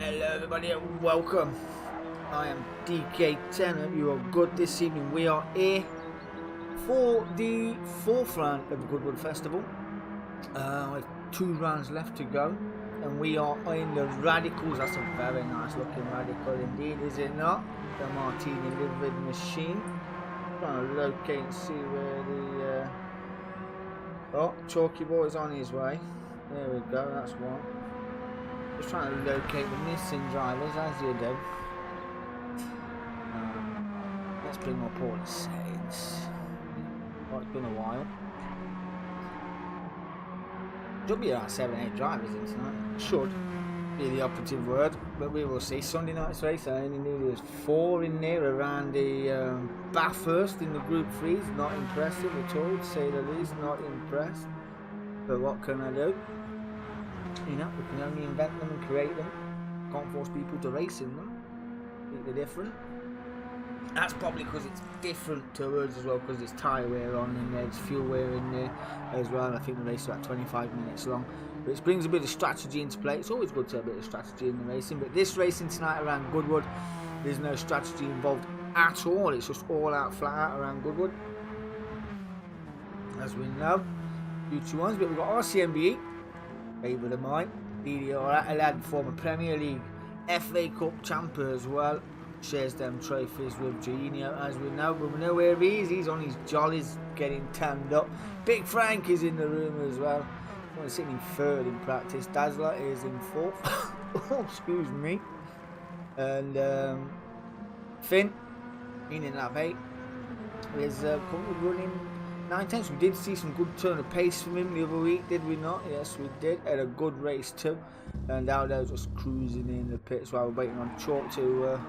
Hello everybody and welcome. I am DK10. Hope you are good this evening. We are here for the fourth round of the Goodwood Festival. With 2 rounds left to go, and we are in the Radicals. That's a very nice looking radical indeed, is it not? The Martini livered machine. Trying to locate and see where the oh, Chalky Boy's on his way. There we go, that's one. Just trying to locate the missing drivers, as you do. Let's bring up all the settings. Oh, it's been a while. Should be around 7-8 drivers in tonight. Should be the operative word, but we will see. Sunday night's race, I only knew there was 4 in there around the Bathurst in the Group 3s. Not impressive at all, to say the least. Not impressed. But what can I do? You know, we can only invent them and create them. Can't force people to race in them. They're different. That's probably because it's different to us as well, because there's tyre wear on in there, there's fuel wear in there as well. I think the race is about 25 minutes long. But it brings a bit of strategy into play. It's always good to have a bit of strategy in the racing. But this racing tonight around Goodwood, there's no strategy involved at all. It's just all out, flat out around Goodwood. As we know, future ones. But we've got RCMBE. Favourite of mine, DDR Adelaide, former Premier League, FA Cup champ as well, shares them trophies with Gino, as we know, but we know where he is. He's on his jollies getting tanned up. Big Frank is in the room as well. I'm sitting in 3rd in practice. Dazzler is in 4th. Oh, excuse me. And Finn in lap 8 is currently running 9/10. We did see some good turn of pace from him the other week, did we not? Yes, we did. Had a good race too. And Aldo's just cruising in the pits while we're waiting on Chalk to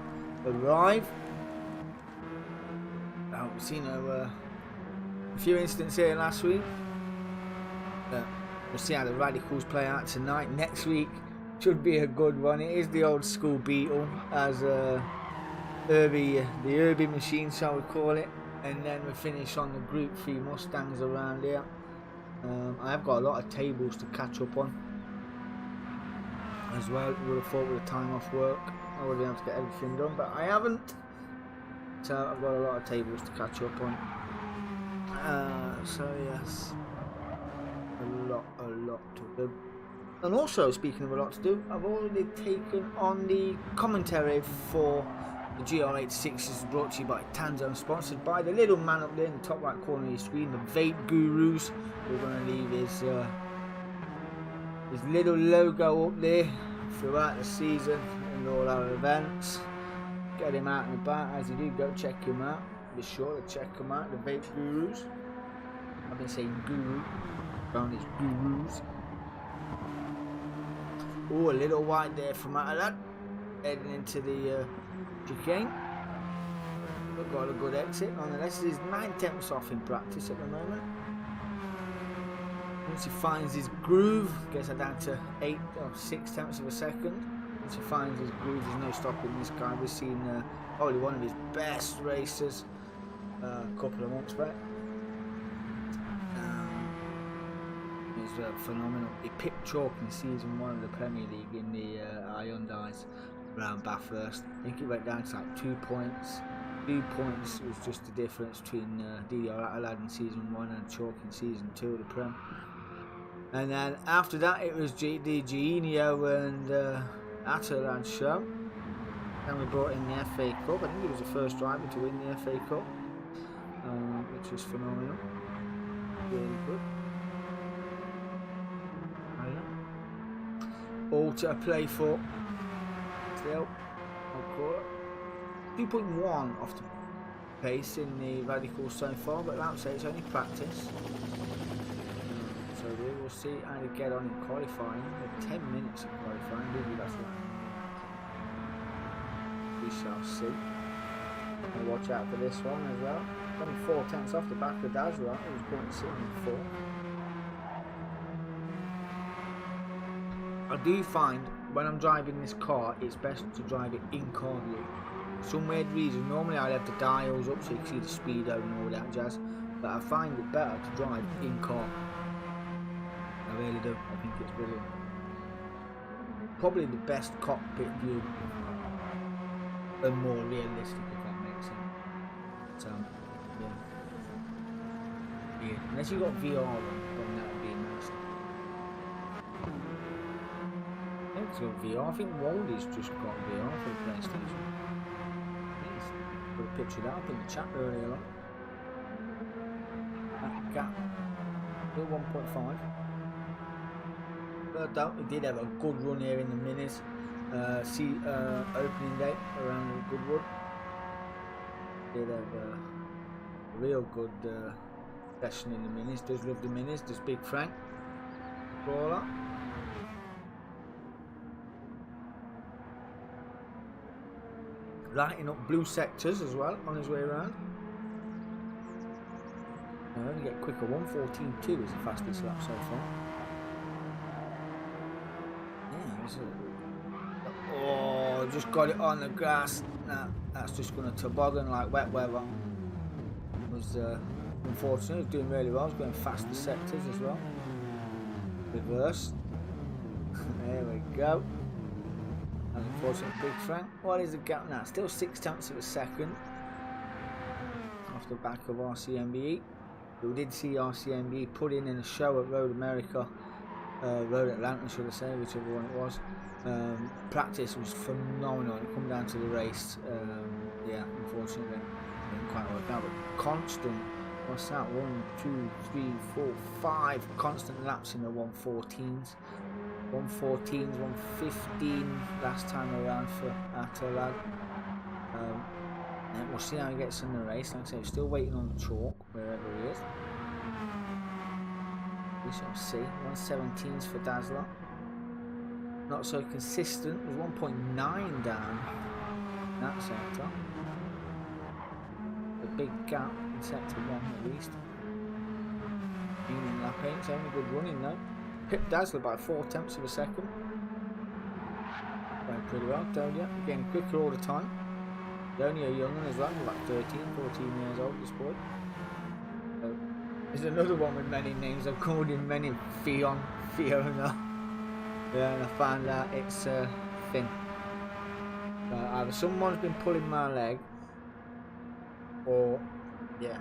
arrive. Now, we've seen a few incidents here last week. We'll see how the Radicals play out tonight. Next week should be a good one. It is the old school Beetle, as the Irby machine, shall we call it. And then we finish on the Group 3 Mustangs around here. I have got a lot of tables to catch up on as well. Would have thought with the time off work I would have been able to get everything done, but I haven't. So I've got a lot of tables to catch up on. So yes, a lot to do. And also, speaking of a lot to do, I've already taken on the commentary for the GR86. Is brought to you by Tanzo, sponsored by the little man up there in the top right corner of your screen, the Vape Gurus. We're going to leave his little logo up there throughout the season and all our events. Get him out and about. As you do, go check him out. Be sure to check him out, the Vape Gurus. I've been saying guru, found his gurus. Oh, a little wide there from Adelaide, heading into the chicane. We've got a good exit. Nonetheless, he's 9/10 off in practice at the moment. Once he finds his groove, gets it down to 8 or 6/10 of a second. Once he finds his groove, there's no stopping this guy. We've seen probably one of his best races a couple of months back. He's phenomenal. He picked Chalk in season 1 of the Premier League in the Hyundais around Bathurst. I think it went down to like 2 points. 2 points was just the difference between DDR Adelaide in season 1 and Chalk in season 2 of the Prem. And then after that it was the Gino and Adelaide show. Then we brought in the FA Cup. I think he was the first driver to win the FA Cup, which was phenomenal. Really good. All to play for. Still, I'll call it 2.1 off the pace in the Radicals so far, but like I say, it's only practice. So we will see how they get on in qualifying. They're 10 minutes of qualifying, maybe that's right. We shall see. And watch out for this one as well. Only 4/10 off the back of Dazzler, who was currently sitting in 4th. I do find when I'm driving this car, it's best to drive it in car view. For some weird reason, normally I'd have the dials up so you can see the speedo and all that jazz, but I find it better to drive in car. I really do. I think it's brilliant. probably the best cockpit view and more realistic, if that makes sense. So, yeah. Unless you got VR on, then that would be nice. I think it's got VR. I think Waldy's just got VR for the PlayStation. Yes. Put a picture of that up in the chat earlier on. That gap. Still 1.5. But we did have a good run here in the minis. Opening day around Goodwood. Did have a real good session in the minis. Does love the minis. Does Big Frank Crawler. Lighting up blue sectors as well on his way around. I only get quicker. 1:14.2 is the fastest lap so far. Oh, just got it on the grass. Nah, that's just going to toboggan like wet weather. It was unfortunate. It was doing really well. I was going faster sectors as well. Reverse. There we go. And unfortunately, Big Frank. What is the gap now? Still 0.6 of a second off the back of RCMBE. We did see RCMBE put in a show at Road America. Road Atlanta, should I say, whichever one it was. Practice was phenomenal. It come down to the race. Yeah, unfortunately, it didn't quite work out. But constant, what's that? 1, 2, 3, 4, 5 constant laps in the 1:14s. 1:14s, 1:15 last time around for Atolad. And we'll see how he gets in the race. Like I say, still waiting on the chalk wherever he is. We shall see. 1:17s for Dazzler. Not so consistent. There's 1.9 down in that sector. A big gap in sector 1 at least. Union lap 8. It's only good running though. Pip Dazzler by 0.4 of a second. Going pretty well, told you. Getting quicker all the time. They're only a young one as well, like 13, 14 years old, this boy. So, there's another one with many names. I've called him many. Fiona. Yeah, and I found out it's Finn. Either someone's been pulling my leg, or yeah,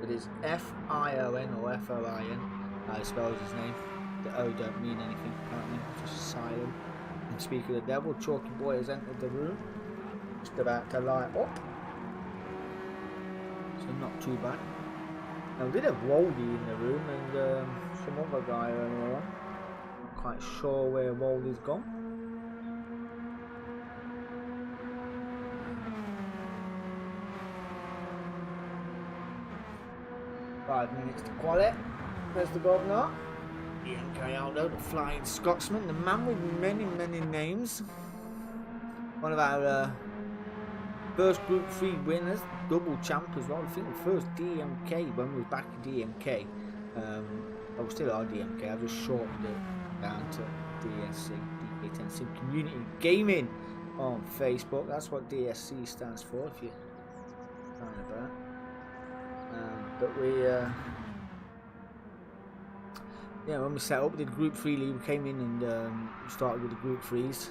it is F-I-O-N or F-O-I-N. I suppose his name. The O don't mean anything apparently, just silent. And speak of the devil, Chalky Boy has entered the room, just about to light up. So not too bad. Now we did have Waldy in the room and some other guy earlier on. Not quite sure where Waldy's gone. Five minutes to qualify. There's the governor. Ian Carialdo, the Flying Scotsman, the man with many, many names. One of our first Group 3 winners, double champ as well. I think the first DMK when we was back in DMK. I was still on DMK, I just shortened it down to DSC, DK10 Sim Community Gaming on Facebook. That's what DSC stands for, if you're trying about. But we, yeah, when we set up, did Group 3 league, we came in and started with the Group 3s.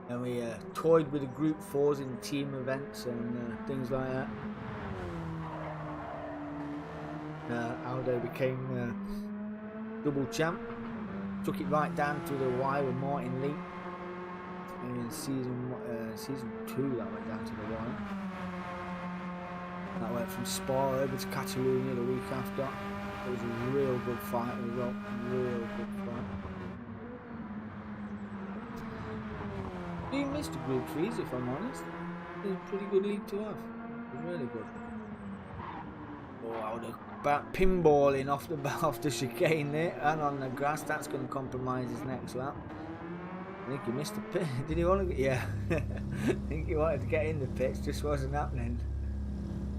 And we toyed with the Group 4s in team events and things like that. Aldo became double champ. Took it right down to the wire with Martin Lee. And in season 2 that went down to the wire. That went from Spa over to Catalonia the week after. It was a real good fight as well. Real good fight. You missed the Group 3s if I'm honest. It was a pretty good league to have. It was really good. Oh, about pinballing off the chicane there and on the grass. That's going to compromise his next lap. I think he missed the pit. Did he want to get? Yeah. I think he wanted to get in the pits, just wasn't happening.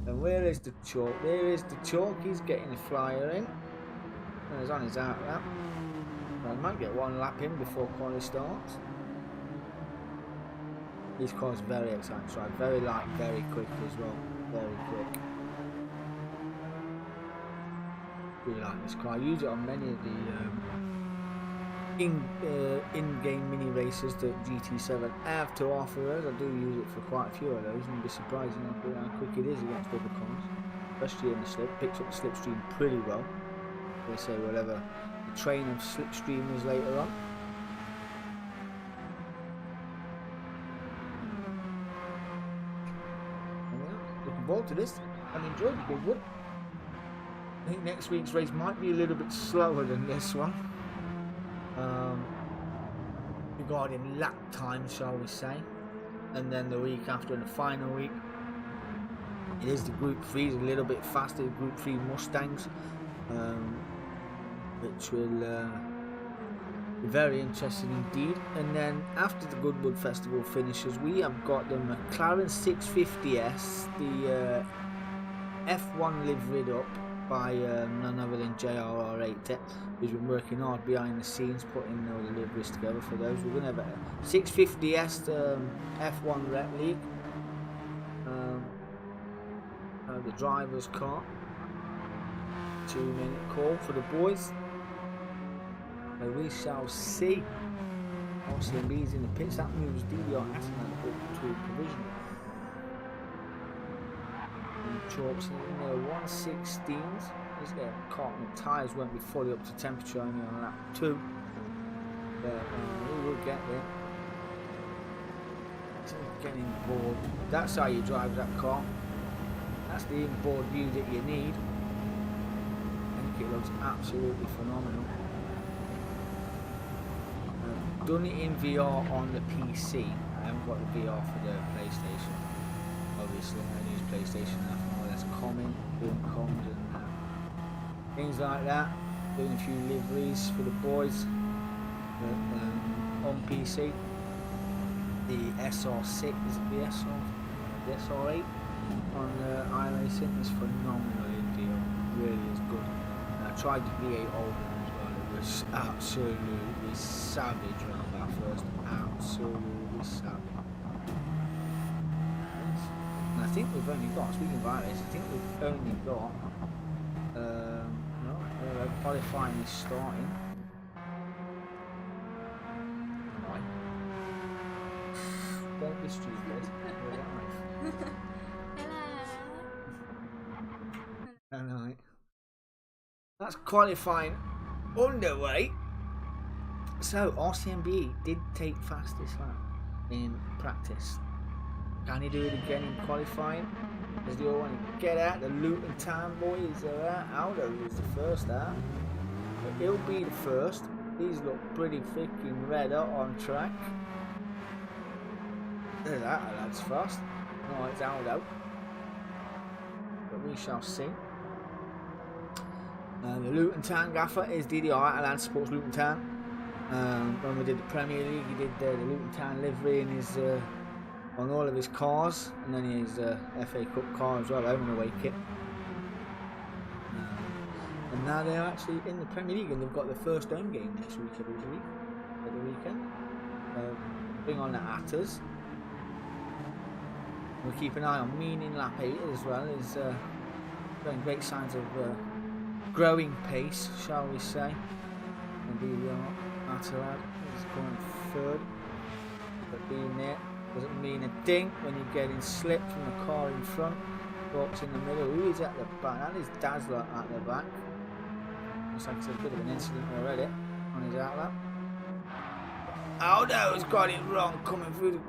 And where is the chalk? There is the chalk. He's getting a flyer in. And he's on his out lap. Well, he might get one lap in before quali starts. This car's very exciting, so very light, very quick as well. Very quick. Really like this car. I use it on many of the in-game mini races that GT7 have to offer us. I do use it for quite a few of those, and you'd be surprised how quick it is against other cars, especially in the slip. Picks up the slipstream pretty well. They say whatever the train of slipstreamers later on. And yeah, looking forward to this. I've enjoyed the Goodwood. I think next week's race might be a little bit slower than this one. Regarding lap time, shall we say, and then the week after, in the final week, it is the Group 3s, a little bit faster, the Group 3 Mustangs, which will be very interesting indeed. And then after the Goodwood Festival finishes, we have got the McLaren 650S, the F1 liveried up by none other than JRR8, who's been working hard behind the scenes putting all the liveries together for those. We're going to have a 650S F1 Rep League, the driver's car, 2-minute call for the boys. So we shall see. RCMB's in the pits. That moves DDR to provisional. Chalks in the 116s. This carton of tyres won't be fully up to temperature only on lap 2, but we will get there. So getting bored. That's how you drive that car. That's the inboard view that you need. I think it looks absolutely phenomenal. Done it in VR on the PC. I haven't got the VR for the PlayStation. Obviously, I use PlayStation now for more or less doing comms and things like that. Doing a few liveries for the boys. But, on PC, the SR6, is it the SR8 on iRacing is phenomenal in VR. Really is good. And I tried the V8 Ultra as well. It was absolutely savage around that first. Absolutely savage. And I think we've only got, speaking of iRacing, I think we've only got qualifying is starting. Right. Don't be stupid. Hello. That's qualifying underway. So RCMB did take fastest lap in practice. Can he do it again in qualifying? Does he all want to get out? The Luton Town boys are out. Aldo was the first out. But he'll be the first. These look pretty freaking red hot on track. There's that, that's fast. No, it's Aldo. But we shall see. The Luton Town gaffer is DDR, Alan supports Luton Town. When we did the Premier League, he did the Luton Town livery in his on all of his cars, and then his FA Cup car as well, home and away kit. And now they're actually in the Premier League, and they've got their first home game next week, I believe, at the weekend. Bring on the Atters. We'll keep an eye on Mean in lap 8 as well. Is showing great signs of growing pace, shall we say. And the Atterlad is going third, but being there doesn't mean a thing when you're getting slipped from the car in front. Walks in the middle. Who is at the back? That is Dazzler at the back. Looks like it's a bit of an incident already on his outlap. Aldo's got it wrong coming through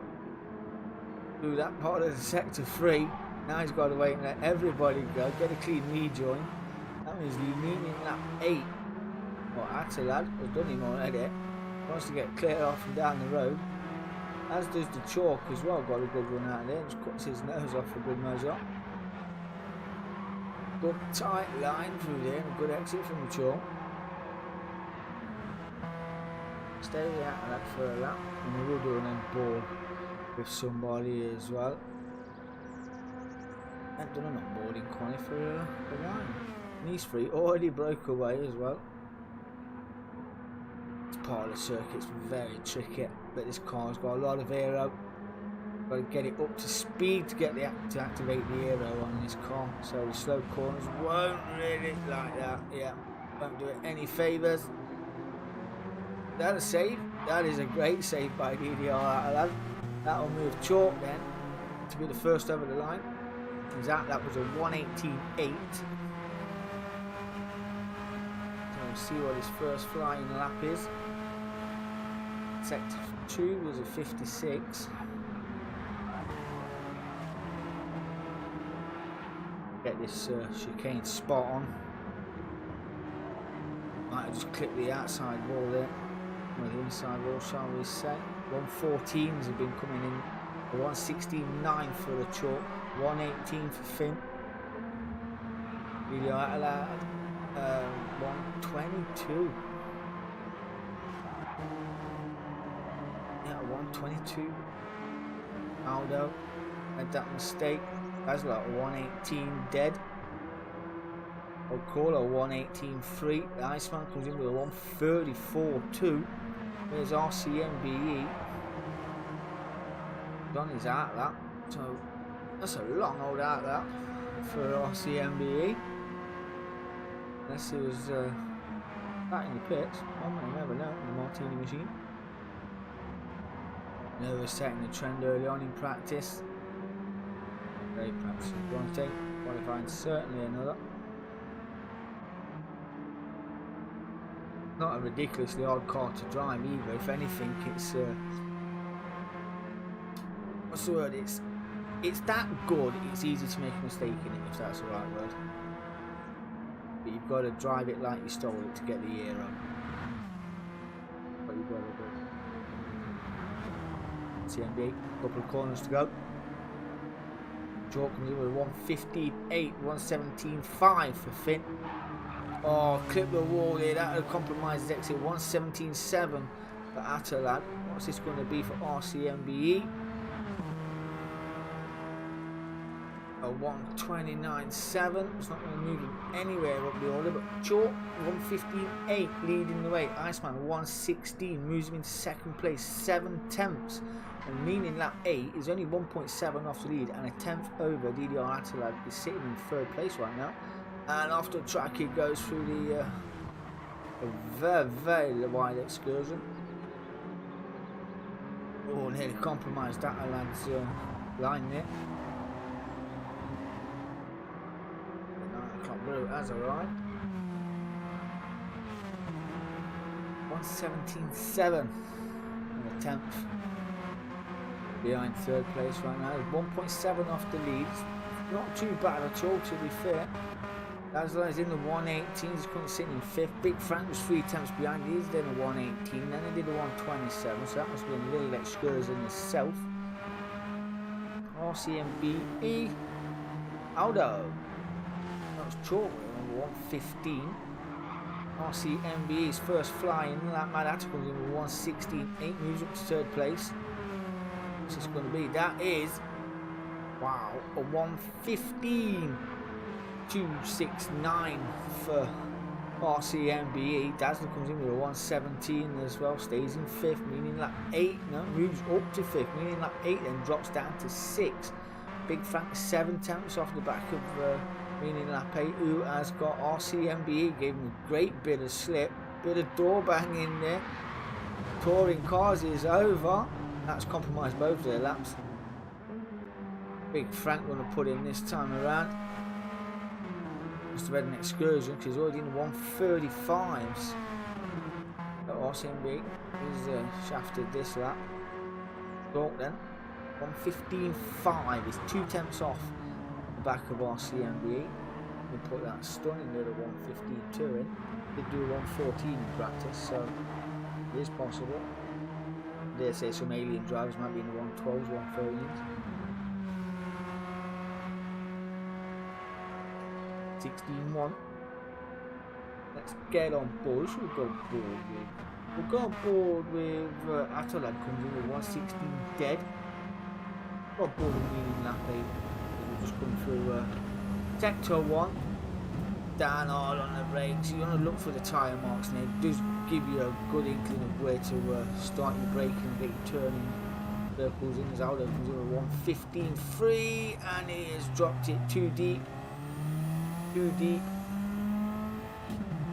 that part of the sector 3. Now he's got to wait and let everybody go. Get a clean rejoin. That means leading in lap 8. Well, Attilad has done him already. Wants to get clear off and down the road. As does the Chalk as well. Got a good run out of there. Just cuts his nose off for good measure. Good tight line through there and a good exit from the Chalk. Stay out of that for a lap. And we will do an end board with somebody as well. I've done an onboarding quali for a while. And these three already broke away as well. It's part of the circuit, it's very tricky, but this car's got a lot of aero. Got to get it up to speed to get to activate the aero on this car. So the slow corners won't really like that. Yeah, won't do it any favours. That'll save. That is a great save by DDR. That'll move Chalk then to be the first over the line. That was a 1:18.8. So we'll see what his first flying lap is. Sector 2 was a 56. Get this chicane spot on. Might have just clipped the outside wall there. Or the inside wall, shall we say. 114s have been coming in. 116.9 for the Chalk. 118 for Finn. Really allowed. 122. Yeah, 122. Aldo made that mistake. That's like 118 dead. O'Calla 118.3. The Iceman comes in with a 134.2. There's RCMBE. Don is out that. So that's a long old out that for RCMBE. Unless it was back in the pits. One may never know in the Martini machine. Never setting the trend early on in practice. Great practice one thing, qualifying certainly another. Not a ridiculously hard car to drive either. If anything, it's what's the word? It's that good. It's easy to make a mistake in it, if that's the right word. But you've got to drive it like you stole it to get the year up. What you've got to do. CMB, couple of corners to go. Chalk comes in with a 115.8, 117.5 for Finn. Oh, clip the wall here. That would compromise his exit. 117.7 for Atalad. What's this going to be for RCMBE? A 129.7. It's not going to move him anywhere up the order, but Chalk 115.8 leading the way. Iceman 116 moves him into second place, 7 tenths. And meaning lap 8 is only 1.7 off the lead and a tenth over. DDR Atalad is sitting in third place right now. And off the track he goes through the very, very wide excursion. Oh, nearly compromised Atalad's line there. Has arrived. 117.7 and a tenth behind third place right now. 1.7 off the lead. Not too bad at all, to be fair. That's in the 118s. He's currently sitting in fifth. Big Frank was 3 tenths behind. He's done a 118. Then he did a 127. So that must be a little excursion itself. RCMBE Aldo. Chalk on 115. RCMBE's first flying lap. Mad Hatter comes in with 116.8, moves up to third place. What's this going to be? That is, wow, a 115.269 for RCMBE. Dazzler comes in with a 117 as well, stays in fifth, meaning lap 8 now moves up to fifth, meaning lap 8 then drops down to 6. Big Frank 7 tenths off the back of meaning lap 8, who has got RCMBE, gave him a great bit of slip, bit of door bang in there. Touring cars is over. That's compromised both their laps. Big Frank going to put in this time around. Must have had an excursion because he's already in the 135s. But RCMBE is shafted this lap. Talk then. 115.5 is 2 tenths off the back of RCMBE. We put that stunning little 115.2 in. Did do 114 in practice, so it is possible. Dare say some alien drivers might be in the 112s, 113s. 16.1. Let's get on board. Should we go board with? We'll go on board with Atalad comes in with 116 dead. Got board with me in lap 8. We'll just come through sector 1. Down hard on the brakes. You want to look for the tyre marks, and it does give you a good inkling of where to start your braking and get your turning circles in. As Aldo comes in with 115.3 and he has dropped it too deep. Too deep.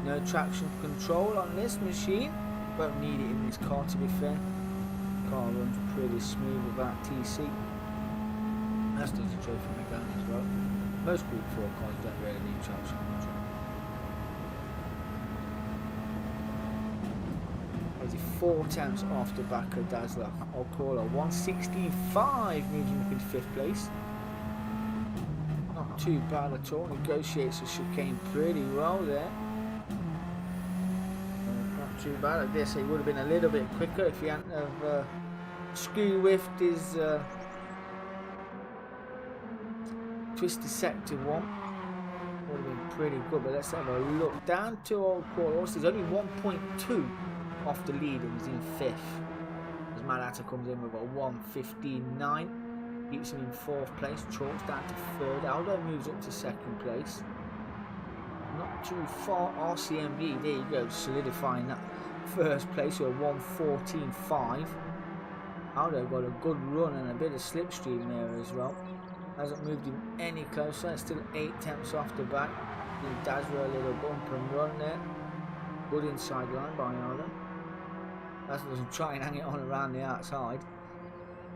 No traction control on this machine. Won't need it in this car, to be fair. Car runs pretty smooth without TC. As does the trophy mechanic as well. Most Group 4 cars don't really need traction control. He's 4 tenths off the back of Dazzler. I'll call her 165, moving up in 5th place. Not too bad at all. Negotiates the chicane pretty well there. Not too bad. I dare say he would have been a little bit quicker if he hadn't have screw whiffed his twisted sector one. Would have been pretty good, but let's have a look. Down to Old Quarters. There's only 1.2 off the lead and he's in 5th. As Malata comes in with a 1:15.9. Keeps him in 4th place. Chalks down to 3rd. Aldo moves up to 2nd place. Not too far. RCMB, there you go, solidifying that 1st place with a 1:14.5. Aldo got a good run and a bit of slipstream there as well. Hasn't moved him any closer. It's still 8 tenths off the back. Give Dazzler a little bump and run there. Good inside line by Aldo. Dazzler doesn't try and hang it on around the outside.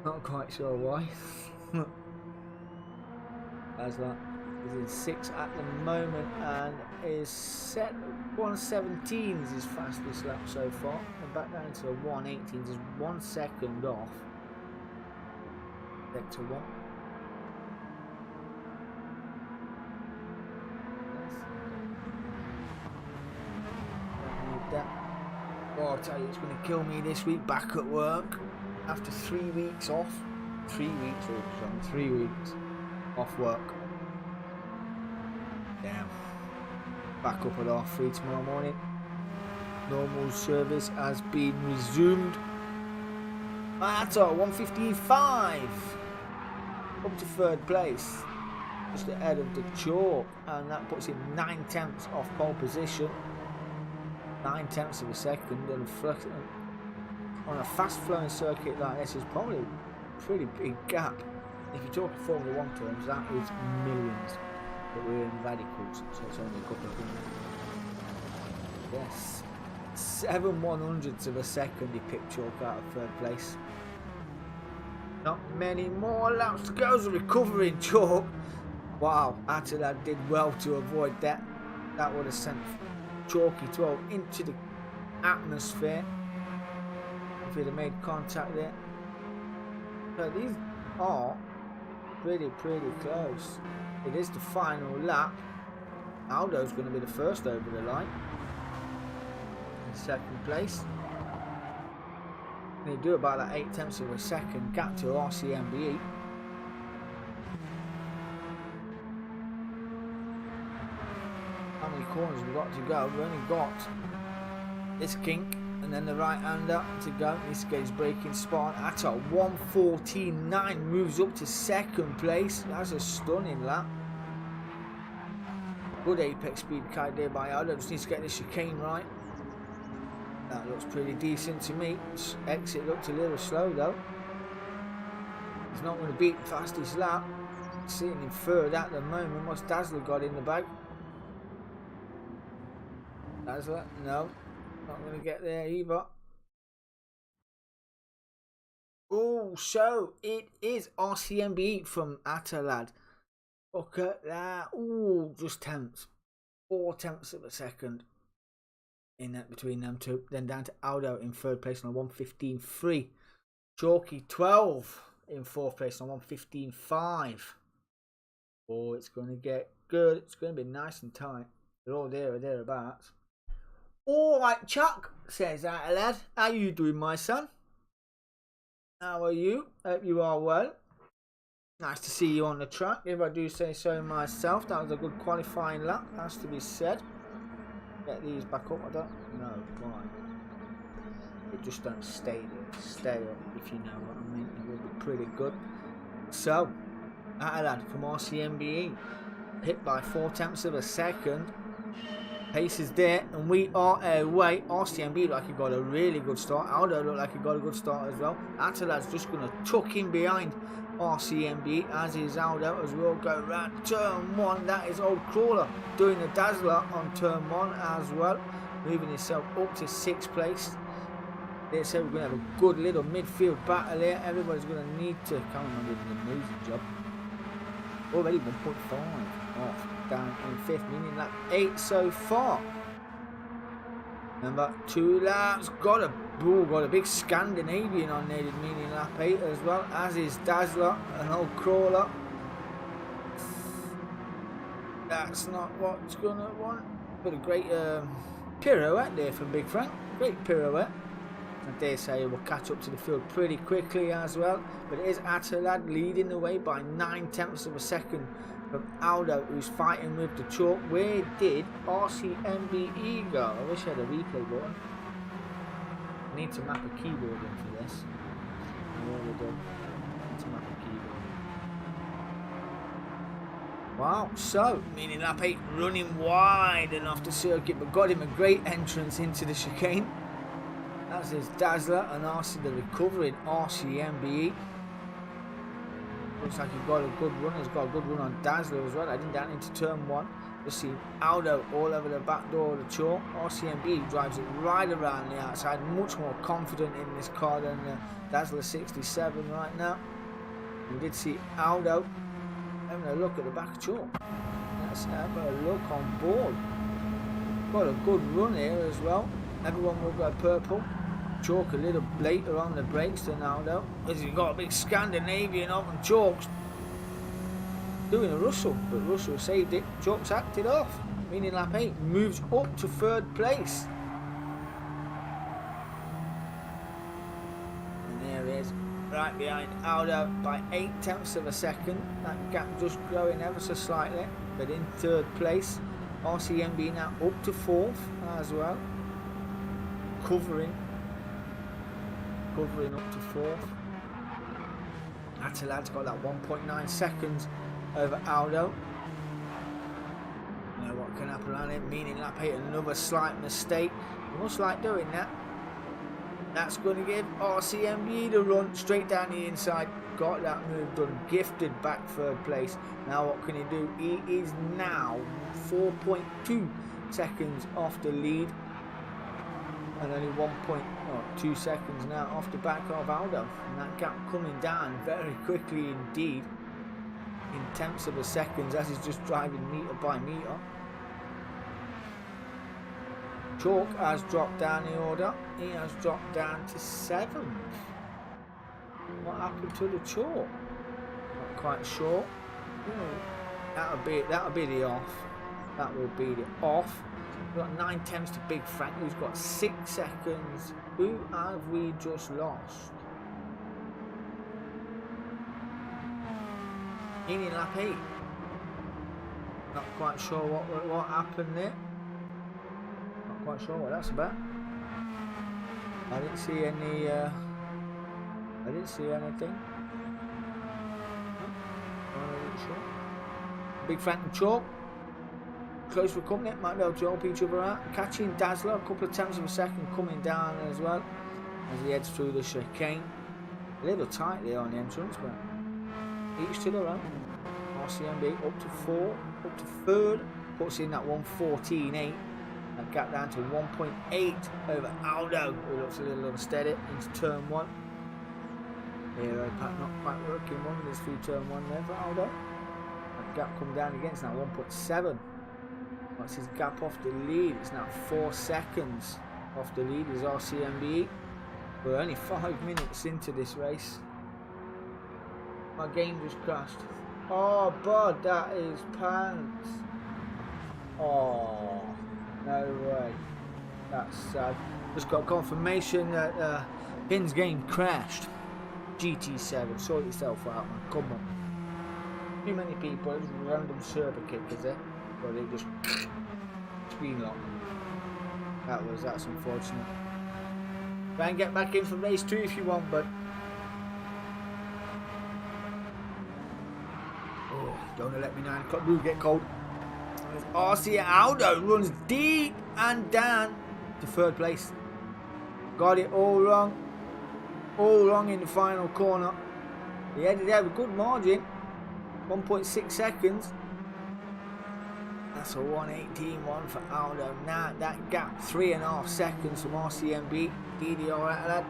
Not quite sure why. Dazzler is in 6th at the moment and is set 1:17 is his fastest lap so far. And back down to the 1:18, just 1 second off. Sector 1. Oh, I'll tell you, it's going to kill me this week back at work after 3 weeks off. 3 weeks, 3 weeks off work. Damn. Back up at 3:30 tomorrow morning. Normal service has been resumed. That's a 1:15.5. Up to 3rd place. Just ahead of the chalk. And that puts him 9 tenths off pole position. 9 tenths of a second, and on a fast flowing circuit like this is probably a pretty big gap. If you're talking Formula 1 terms, that is millions, but we're in radicals, so it's only a couple of things. Yes, 7 100ths of a second he picked chalk out of 3rd place. Not many more laps to go. The recovering chalk. Wow, Attilad did well to avoid that. That would have sent Chalky 12 into the atmosphere if he'd have made contact there. So these are pretty close. It is the final lap. Aldo's going to be the first over the line. In 2nd place. They do about that 8 tenths of a second gap to RCMBE. How many corners we've got to go? We've only got this kink and then the right hander to go. This guy's braking spot at a 1:14.9, moves up to 2nd place. That's a stunning lap. Good apex speed carried there by Aldo. Just needs to get the chicane right. That looks pretty decent to me. Exit looked a little slow though. He's not going to beat the fastest lap. Sitting in 3rd at the moment. What's Dazzler got in the bag? Dazzler? No. Not going to get there either. Oh, so it is RCMB from Attilad. Look at that. Oh, just tenths. 4 tenths of a second in that between them two. Then down to Aldo in 3rd place on a 1:15.3. Chalky 12 in 4th place on 1:15.5. Oh, it's going to get good. It's going to be nice and tight. They're all there or thereabouts. All right, Chuck, says Attilad. How you doing, my son? How are you? Hope you are well. Nice to see you on the track, if I do say so myself. That was a good qualifying lap, has to be said. Get these back up, I don't know why. They just don't stay there. Stay up, if you know what I mean. It will be pretty good. So, Attilad from RCMBE. Hit by 4 tenths of a second. Pace is there, and we are away. RCMB looked like he got a really good start. Aldo looked like he got a good start as well. Attilad's just going to tuck in behind RCMB, as is Aldo, as we'll go round turn 1. That is Old Crawler doing the Dazzler on turn 1 as well, moving himself up to 6th place. They said we're going to have a good little midfield battle here. Everybody's going to need to come on with an amazing job. Already 1.5 off, down in 5th, meaning lap 8 so far. Remember, 2 laps, got a big Scandinavian on there, meaning lap 8 as well, as is Dazzler, an old crawler. That's not what's gonna want, but a great pirouette there from Big Frank, great pirouette. I dare say we'll catch up to the field pretty quickly as well, but it is Attalad leading the way by 9/10 of a second from Aldo, who's fighting with the chalk. Where did RCMBE go? I wish I had a replay button. I need to map a keyboard in for this. There we go. Need to map a keyboard. Wow, so meaning lap 8 running wide and off the circuit, but got him a great entrance into the chicane. As is Dazzler and the recovering RCMBE. Looks like he's got a good run. He's got a good run on Dazzler as well. Heading down into turn 1. Just see Aldo all over the back door of the chalk. RCMBE drives it right around the outside. Much more confident in this car than Dazzler 67 right now. We did see Aldo having a look at the back of chalk. Let's have a look on board. Got a good run here as well. Everyone will go purple. Chalk a little later on the brakes than Aldo, as he got a big Scandinavian up and Chalk's doing a Russell, but Russell saved it. Chalk's acted off, meaning lap 8 moves up to 3rd place. And there he is, right behind Aldo by 8/10 of a second. That gap just growing ever so slightly, but in 3rd place. RCMB now up to 4th as well. Covering up to 4th. Attalad's got that 1.9 seconds over Aldo. You know what can happen on it, meaning lap 8 another slight mistake. Much like doing that. That's going to give RCMB the run straight down the inside. Got that move done, gifted back 3rd place. Now what can he do? He is now 4.2 seconds off the lead. And only 1.2 seconds now off the back of Aldo. And that gap coming down very quickly indeed. In 10ths of a second as he's just driving metre by metre. Chalk has dropped down the order. He has dropped down to 7th. What happened to the Chalk? Not quite sure. That'll be the off. That will be the off. We've got 9/10 to Big Frank, who's got 6 seconds. Who have we just lost? In lap 8. Not quite sure what happened there. Not quite sure what that's about. I didn't see any. I didn't see anything. No, I'm not sure. Big Frank and Chalk. Close for company, might be able to help each other out. Catching Dazzler a couple of 10ths of a second coming down as well as he heads through the chicane. A little tight there on the entrance, but each to their own. RCMB up to 4, up to 3rd, puts in that 1:14.8. That gap down to 1.8 over Aldo, who looks a little unsteady into turn 1. Hero pack not quite working wonders through turn 1 there for Aldo. That gap come down again, it's now 1.7. That's his gap off the lead. It's now 4 seconds off the lead is RCMB. We're only 5 minutes into this race. My game just crashed. Oh, bud, that is pants. Oh, no way. That's sad. Just got confirmation that Pin's game crashed. GT7, sort yourself out, man. Come on. Too many people. It's random server kick, is it? But they just screen lock. That's unfortunate. Try and get back in for race 2 if you want, but don't let me 9 o'clock do get cold. RC Aldo runs deep and down to 3rd place. Got it all wrong in the final corner. He headed there with good margin, 1.6 seconds. That's a 1:18.1 for Aldo. Now that gap 3.5 seconds from RCMB. DDR.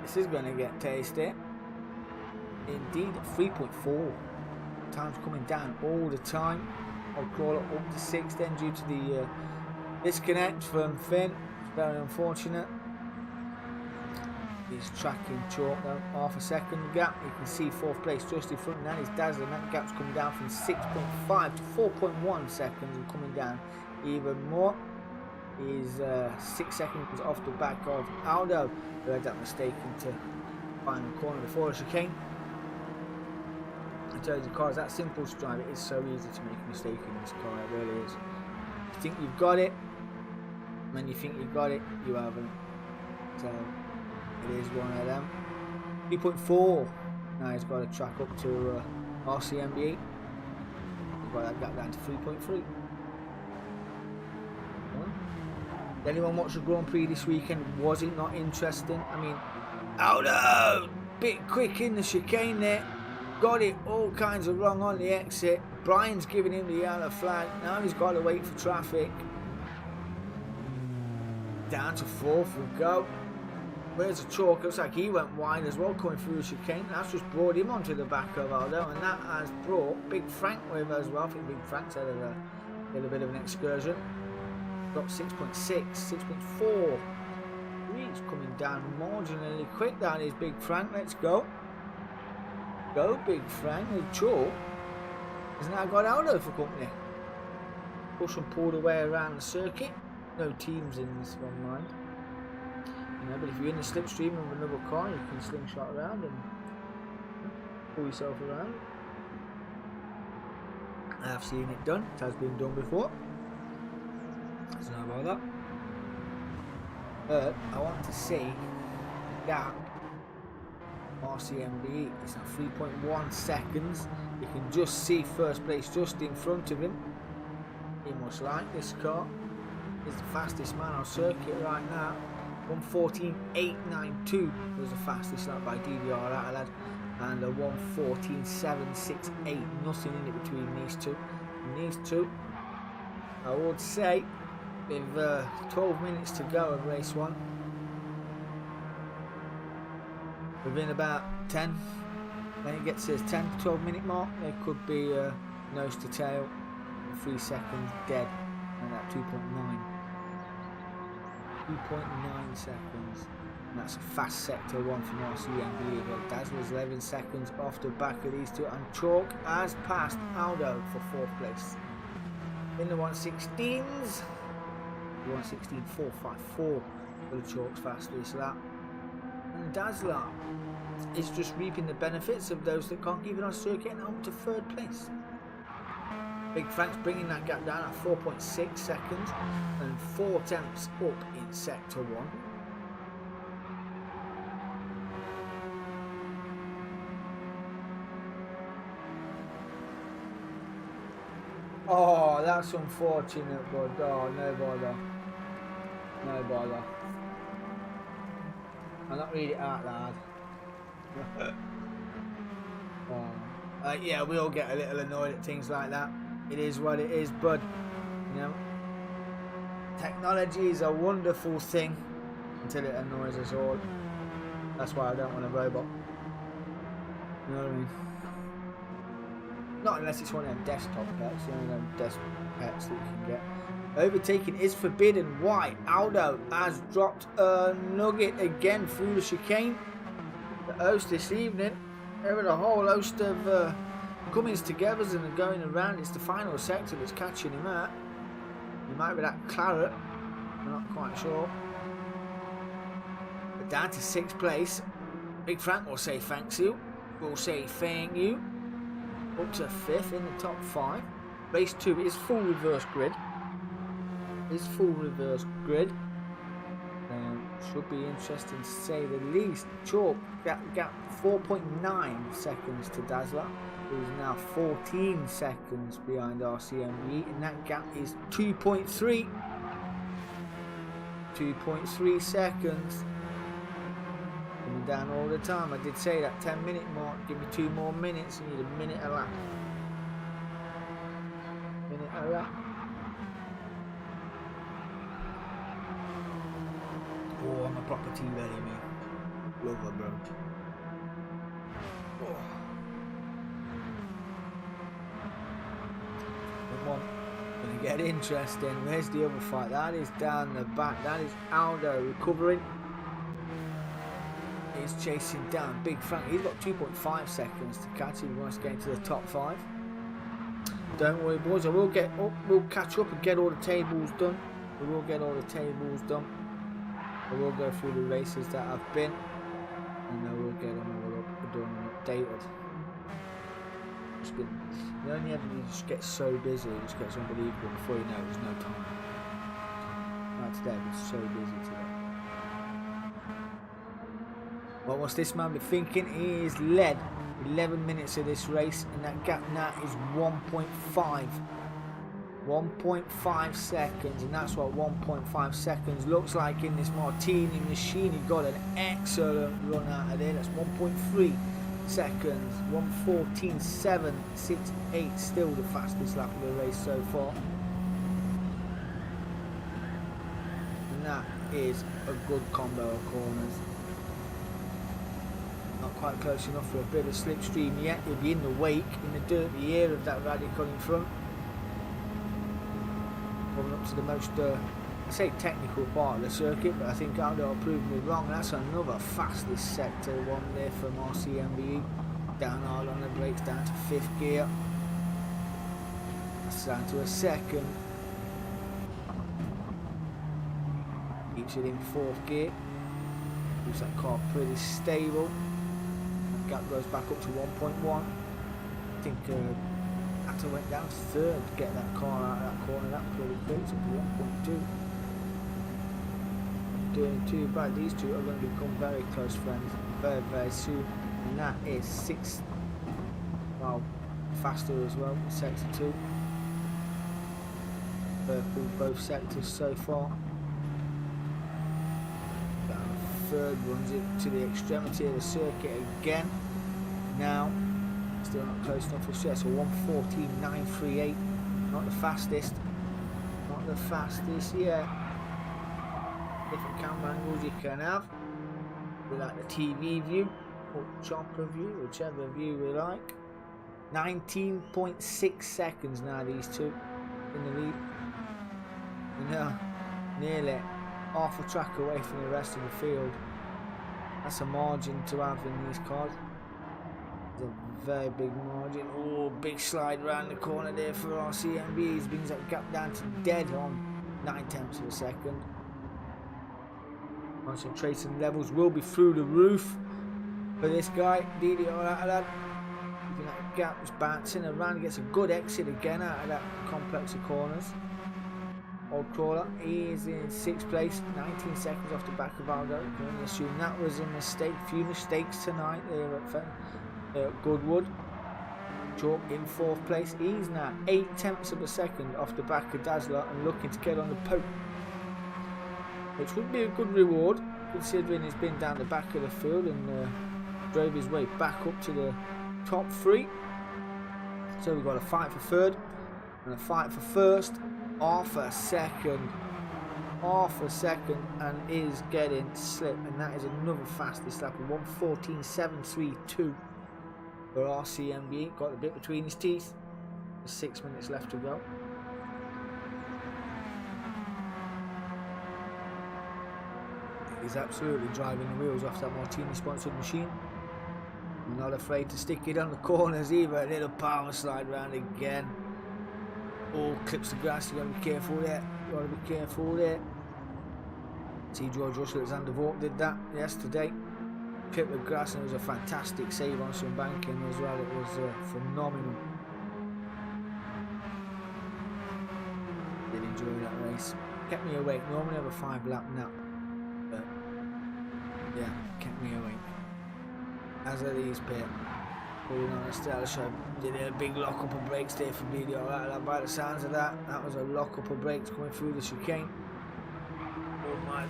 This is going to get tasty. Indeed, 3.4. Time's coming down all the time. I'll call it up to 6 then due to the disconnect from Finn. It's very unfortunate. He's tracking chalk though, half a second gap. You can see 4th place just in front. Now he's dazzling. That gap's coming down from 6.5 to 4.1 seconds and coming down even more. He's 6 seconds off the back of Aldo, who had that mistake into final corner before the chicane. I tell you, the car is that simple to drive. It is so easy to make a mistake in this car. It really is. You think you've got it, when you think you've got it, you haven't. So it is one of them. 3.4. Now he's got to track up to RCMB. He's got that gap down to 3.3. Did anyone watch the Grand Prix this weekend? Was it not interesting? I mean, Aldo, bit quick in the chicane there. Got it all kinds of wrong on the exit. Brian's giving him the yellow flag. Now he's got to wait for traffic. Down to 4th we go. Where's the chalk? Looks like he went wide as well coming through the chicane. That's just brought him onto the back of Aldo, and that has brought Big Frank with as well. I think Big Frank's had a bit of an excursion. Got 6.6, 6.4. He's coming down marginally quick. That is Big Frank. Let's go. Go Big Frank. The chalk has now got Aldo for company. Push and pulled away around the circuit. No teams in this one, mind. You know, but if you're in the slipstream of another car, you can slingshot around and pull yourself around. I have seen it done. It has been done before. So know about that. But I want to see that RCMB is at 3.1 seconds. You can just see 1st place just in front of him. He must like this car. He's the fastest man on circuit right now. 1:14.892 was the fastest lap by DDR Atalad, and a 1:14.768. Nothing in it between these two. And these two, I would say, with 12 minutes to go of race 1, within about 10, when it gets to the 10 to 12 minute mark, there could be nose to tail, 3 seconds dead, and at 2.9. 2.9 seconds, and that's a fast sector 1 from RCMB. But Dazzler's 11 seconds off the back of these two, and Chalk has passed Aldo for 4th place. In the 116s, 1:16.454 for the Chalk's fastest lap, and Dazzler is just reaping the benefits of those that can't keep it on circuit and on to 3rd place. Big Frank's bringing that gap down at 4.6 seconds and 4 tenths up in sector 1. Oh, that's unfortunate, but oh, no bother. No bother. I'll not read it out loud. Oh. Yeah, we all get a little annoyed at things like that. It is what it is, bud. You know, technology is a wonderful thing until it annoys us all. That's why I don't want a robot. You know what I mean? Not unless it's one of them desktop pets, you know, them desk pets that you can get. Overtaking is forbidden. Why? Aldo has dropped a nugget again through the chicane. The host this evening, there are a whole host of comings togethers and are going around. It's the final sector that's catching him out. He might be that Claret, I'm not quite sure. But down to 6th place. Big Frank will say thanks you. We'll say thank you. Up to 5th in the top 5. Race 2 is full reverse grid. Should be interesting to say the least. Chalk gap 4.9 seconds to Dazzler, who is now 14 seconds behind RCMB, and that gap is 2.3 seconds. Coming down all the time. I did say that 10-minute mark, give me 2 more minutes, you need a minute a lap. Oh, I'm a proper tea belly, man. Love her, bro. Oh. Come on. Gonna get interesting. Where's the other fight? That is down the back. That is Aldo recovering. He's chasing down Big Frank. He's got 2.5 seconds to catch him. He wants to get into the top 5. Don't worry, boys. We'll catch up and get all the tables done. We will get all the tables done. We will go through the races that have been, and then we'll get them all up, done and updated. You only ever just get so busy, it just gets unbelievable. Before you know it, there's no time. Like today, I've been so busy today. Well, what's this man be thinking? He is led 11 minutes of this race, and that gap now is 1.5. 1.5 seconds, and that's what 1.5 seconds looks like in this Martini machine. He got an excellent run out of there. That's 1.3 seconds. 1:14.768, still the fastest lap of the race so far. And that is a good combo of corners. Not quite close enough for a bit of slipstream yet. He'll be in the wake, in the dirty air of that Radical in front. Coming up to the most, I say technical part of the circuit, but I think Aldo will prove me wrong. That's another fastest sector one there from RCMBE. Down hard on the brakes, down to 5th gear. That's down to a second. Keeps it in 4th gear. Keeps that car pretty stable. Gap goes back up to 1.1. I think Atta went down to 3rd to get that car out of that corner. That pretty quick, so 1.2. Doing too bad. These two are going to become very close friends very, very soon. And that is 6th. Well, faster as well in sector 2. Purple both sectors so far. 3rd runs it to the extremity of the circuit again. Now, still not close enough for stress. So 1:14.938. Not the fastest. Not the fastest yet. Different camera angles you can have. We like the TV view or chopper view, whichever view we like. 19.6 seconds now, these two in the lead. And now, nearly half a track away from the rest of the field. That's a margin to have in these cars. It's a very big margin. Oh, big slide around the corner there for RCMB. He brings that gap down to dead on 9/10 of a second. Concentration levels will be through the roof for this guy. Didi, alright, lad. That gap was bouncing around. He gets a good exit again out of that complex of corners. Old Crawler, he is in 6th place, 19 seconds off the back of Aldo. You can only assume that was a mistake. Few mistakes tonight there at Goodwood. Chalk in 4th place. He's now 8/10 of a second off the back of Dazzler and looking to get on the pole, which would be a good reward considering he's been down the back of the field and drove his way back up to the top 3. So we've got a fight for 3rd and a fight for 1st. Half a second, and is getting slipped, and that is another fastest lap of 1:14.732 for RCMB. Got a bit between his teeth. There's 6 minutes left to go. He's absolutely driving the wheels off that Martini sponsored machine. Not afraid to stick it on the corners either. A little power slide round again. Oh, clips the grass, you got to be careful there. See, George Russell, Alexander Vorp did that yesterday. Clipped the grass, and it was a fantastic save on some banking as well. It was phenomenal. Did enjoy that race. Kept me awake. Normally I have a 5-lap nap, but yeah, kept me awake. As are these pit. Pulling on a stellar show. Did a big lock up of brakes there for me. Alright, by the sounds of that, that was a lock up of brakes coming through the chicane. Oh my,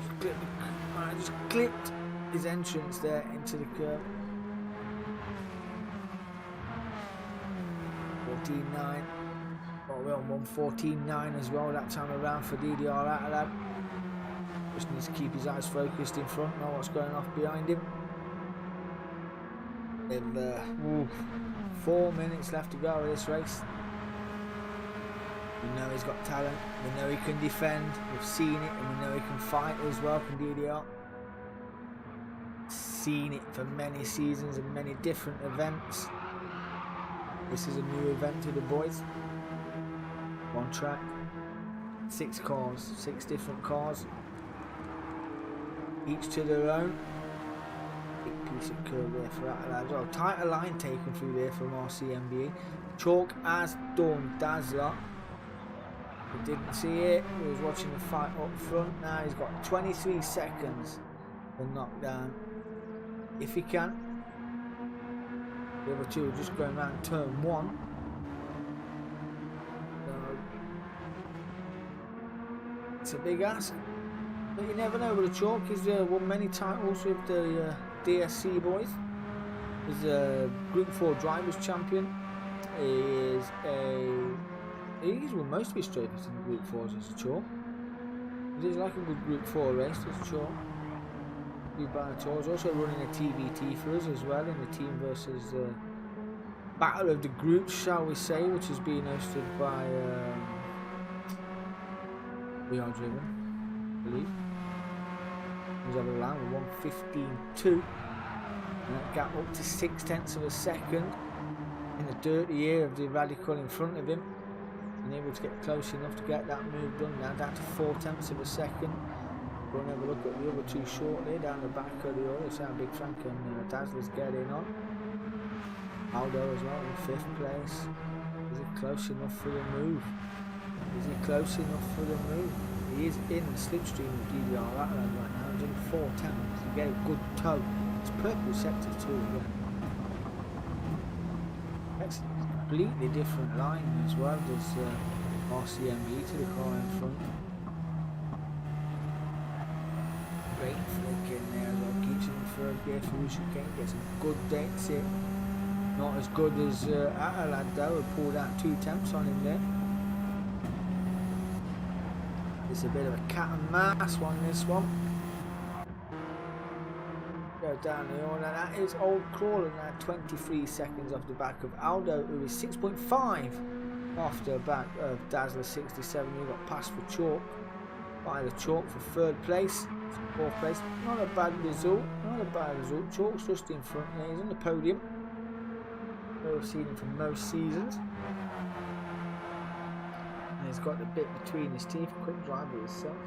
just clipped his entrance there into the curb. 14.9. Well, we're on 1:14.9 as well that time around for DDR Atalad. Just needs to keep his eyes focused in front, know what's going off behind him. With 4 minutes left to go of this race. We know he's got talent, we know he can defend, we've seen it, and we know he can fight as well, can DDR. Seen it for many seasons and many different events. This is a new event to the boys. One track, 6 cars, 6 different cars, each to their own. Big piece of curve there for that as well. Tighter line taken through there from RCMBE. Chalk has done Dazzler. We didn't see it. We was watching the fight up front. Now he's got 23 seconds to knock down. If he can. The other two are just going around turn 1. It's a big ask. But you never know with the Chalk. He's won many titles with the DSC boys. He's a Group 4 Drivers Champion. He's won most of his trophies in Group 4s as a Chalk. It is like a good Group 4 race as a Chalk. He's also running a TVT for us as well in the team versus Battle of the Groups, shall we say, which is being hosted by We Are Driven, I believe. He's over the line with 1:15.2, and that gap up to 0.6 of a second in the dirty year of the Radical in front of him, and able to get close enough to get that move done. Now down to 0.4 of a second. We'll have a look at the other two shortly down the back of the order. See how Big Frank and Dazzler's getting on. Aldo as well in 5th place. Is he close enough for the move? Is he close enough for the move? He is in the slipstream of DDR Atalad right now. He's in 4:10. He gave a good toe. It's purple sector too again. That's a completely different line as well. There's RCME to the car in front. Great flick in there as well, keeps him in 3rd gear for Chicane, gets some good dates in. Not as good as Atalad though, who pulled out 2 temps on him there. It's a bit of a cat and mouse one, this one. Go down the order, that is Old Crawler now 23 seconds off the back of Aldo, who is 6.5 off the back of Dazzler 67, who got passed for Chalk by the Chalk for 3rd place. 4th place, not a bad result, Chalk's just in front there, he's on the podium. We've seen him for most seasons. And he's got the bit between his teeth, quick driver himself.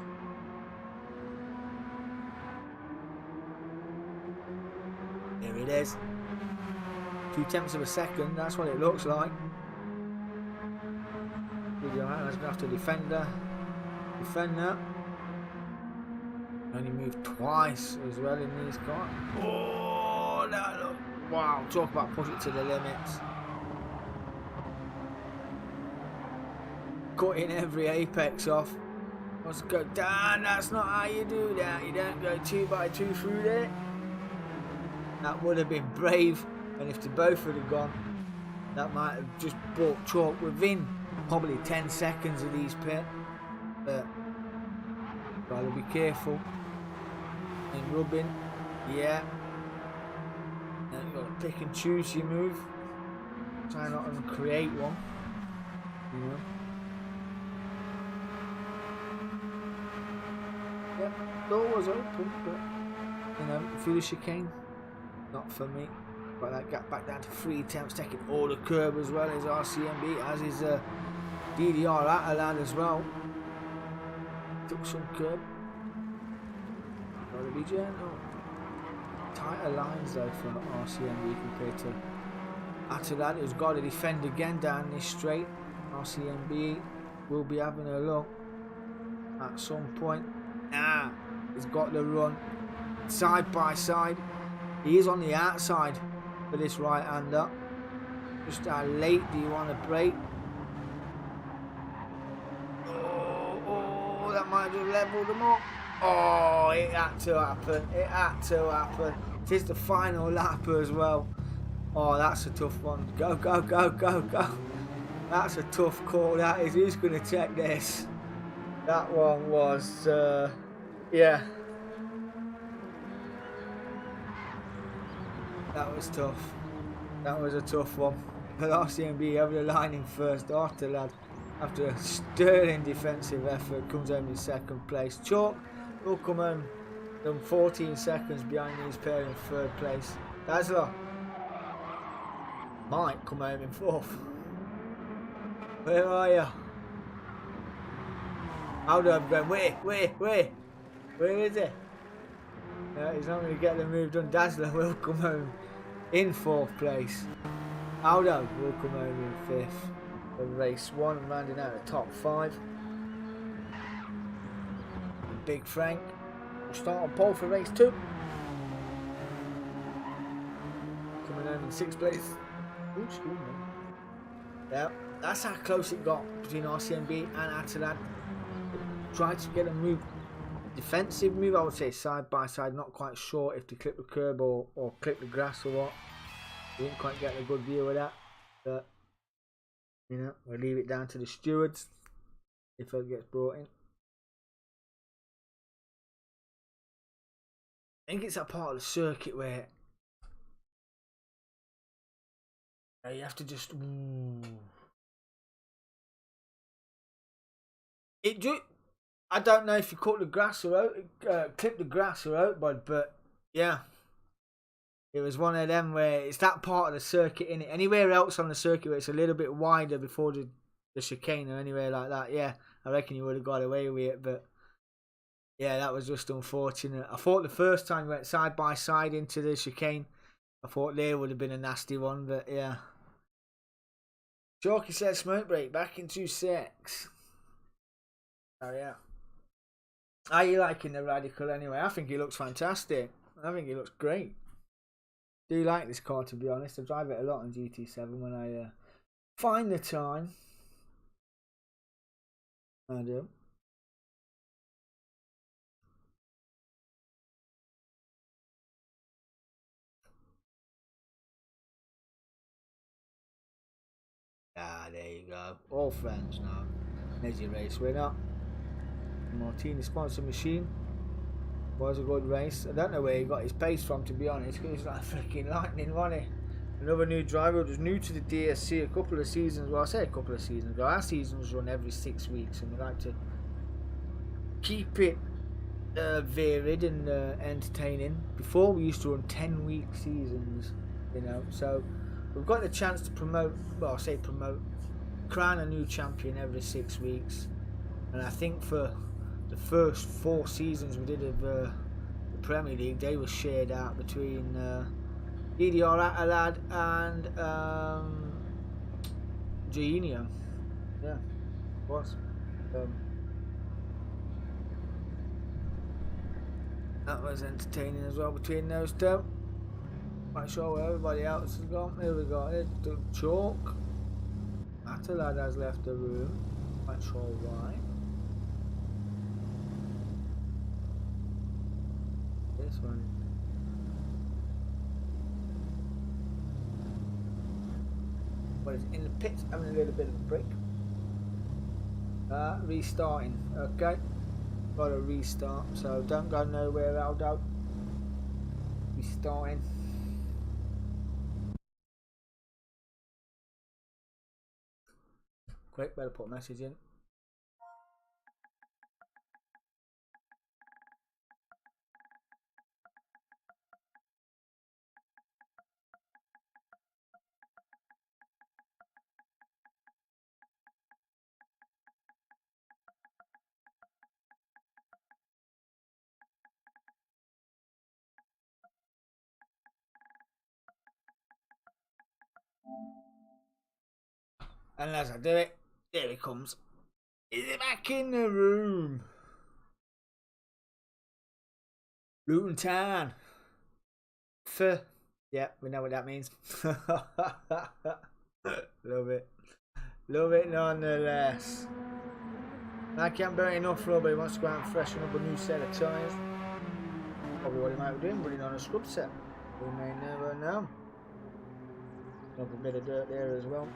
Here it is. 0.2 of a second, that's what it looks like. Video Atalad going to have to defend that. Only moved twice as well in these cars. Oh, that look. Wow, talk about push it to the limits. Cutting every apex off. Let's go down. That's not how you do that. You don't go 2x2 through there. That would have been brave. And if the both would have gone, that might have just brought Chalk within probably 10 seconds of these pit. But gotta be careful. And rubbing, yeah. Now you've got to pick and choose your move. Try not to create one. You know. Yep, door was open, but you know, through the chicane, not for me. But that got back down to 3 attempts, taking all the curb as well as RCMB, as is DDR Atalad as well. Took some curb. Gotta be gentle. Tighter lines though for RCMB compared to Atalad, who's got to defend again down this straight. RCMB will be having a look at some point. He's got the run side by side. He is on the outside for this right-hander. Just how late do you want to brake? Oh, that might just level them up. Oh, it had to happen. It had to happen. It is the final lap as well. Oh, that's a tough one. Go, go, go, go, go. That's a tough call, that is. Who's going to take this? That one was, yeah. That was tough. That was a tough one. But RCMB have the line in first. Arthur lad, after a sterling defensive effort, comes home in second place. Chalk will come home some 14 seconds behind these pair in third place. Dazzler might come home in fourth. Where are you? Aldo, I'm going, where is he? He's not going to get the move done. Dazzler will come home in fourth place. Aldo will come home in fifth for race one and rounding out the top five. And Big Frank will start on pole for race two. Coming home in sixth place. Ooh, excuse me. Yeah, that's how close it got between RCMB and Atalad. Tried to get a move, defensive move, I would say side by side. Not quite sure if to clip the curb or clip the grass or what. Didn't quite get a good view of that, but you know, we'll leave it down to the stewards if it gets brought in. I think it's that part of the circuit where you have to just I don't know if you cut the grass or out, clip the grass or out, but yeah. It was one of them where it's that part of the circuit in it. Anywhere else on the circuit where it's a little bit wider before the chicane or anywhere like that, yeah, I reckon you would have got away with it. But yeah, that was just unfortunate. I thought the first time we went side by side into the chicane, I thought there would have been a nasty one, but yeah. Chalky said smoke break back into 6. Oh yeah. Are you liking the Radical anyway? I think he looks fantastic. I think he looks great. Do like this car, to be honest. I drive it a lot on GT7 when I find the time. I do. Ah, there you go. All friends now. There's your race winner. Martini sponsor machine. Was a good race. I don't know where he got his pace from, to be honest. It was like freaking lightning, wasn't it? Another new driver was new to the DSC a couple of seasons. Well, I say a couple of seasons ago. Our seasons run every 6 weeks, and we like to keep it varied and entertaining. Before we used to run 10-week seasons, you know. So we've got the chance to promote. Well, I say promote, crown a new champion every 6 weeks, and I think for the first 4 seasons we did of the Premier League, they were shared out between DDR Atalad and Gioia. Yeah, it was. That was entertaining as well between those two. Not sure where everybody else has gone. Here we got it. Chalk. Atalad has left the room. Not sure why. This one. But it's in the pits, having a little bit of a break. Restarting. Okay. Got a restart, so don't go nowhere, Aldo. Restarting. Quick, better put a message in. And as I do it, there he comes. Is he back in the room? Luton Town. Yeah, we know what that means. Love it. Love it nonetheless. I can't bear enough rubber. He wants to go out and freshen up a new set of tyres. Probably what he might be doing, putting on a scrub set. We may never know. Got a bit of dirt there as well.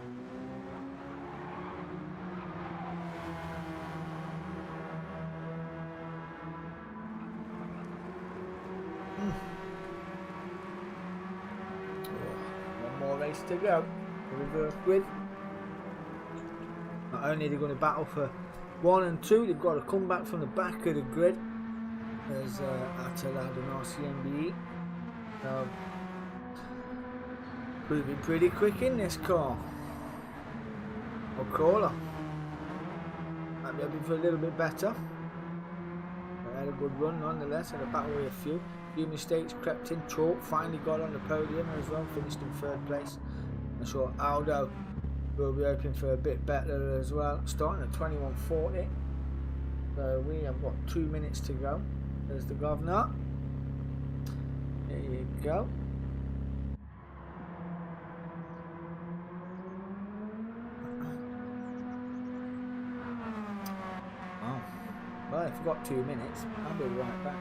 minutes to go. The reverse grid. Not only are they going to battle for 1 and 2, they've got to come back from the back of the grid. There's Atalad and RCMBE. So, moving pretty quick in this car. O'Crawler. Might be hoping for a little bit better. But had a good run nonetheless, had a battle with a few. Few mistakes crept in. Chalk finally got on the podium as well, finished in 3rd place. I'm sure Aldo will be hoping for a bit better as well. Starting at 21.40. So we have got 2 minutes to go. There's the governor. There you go. Oh, well, I forgot 2 minutes. I'll be right back.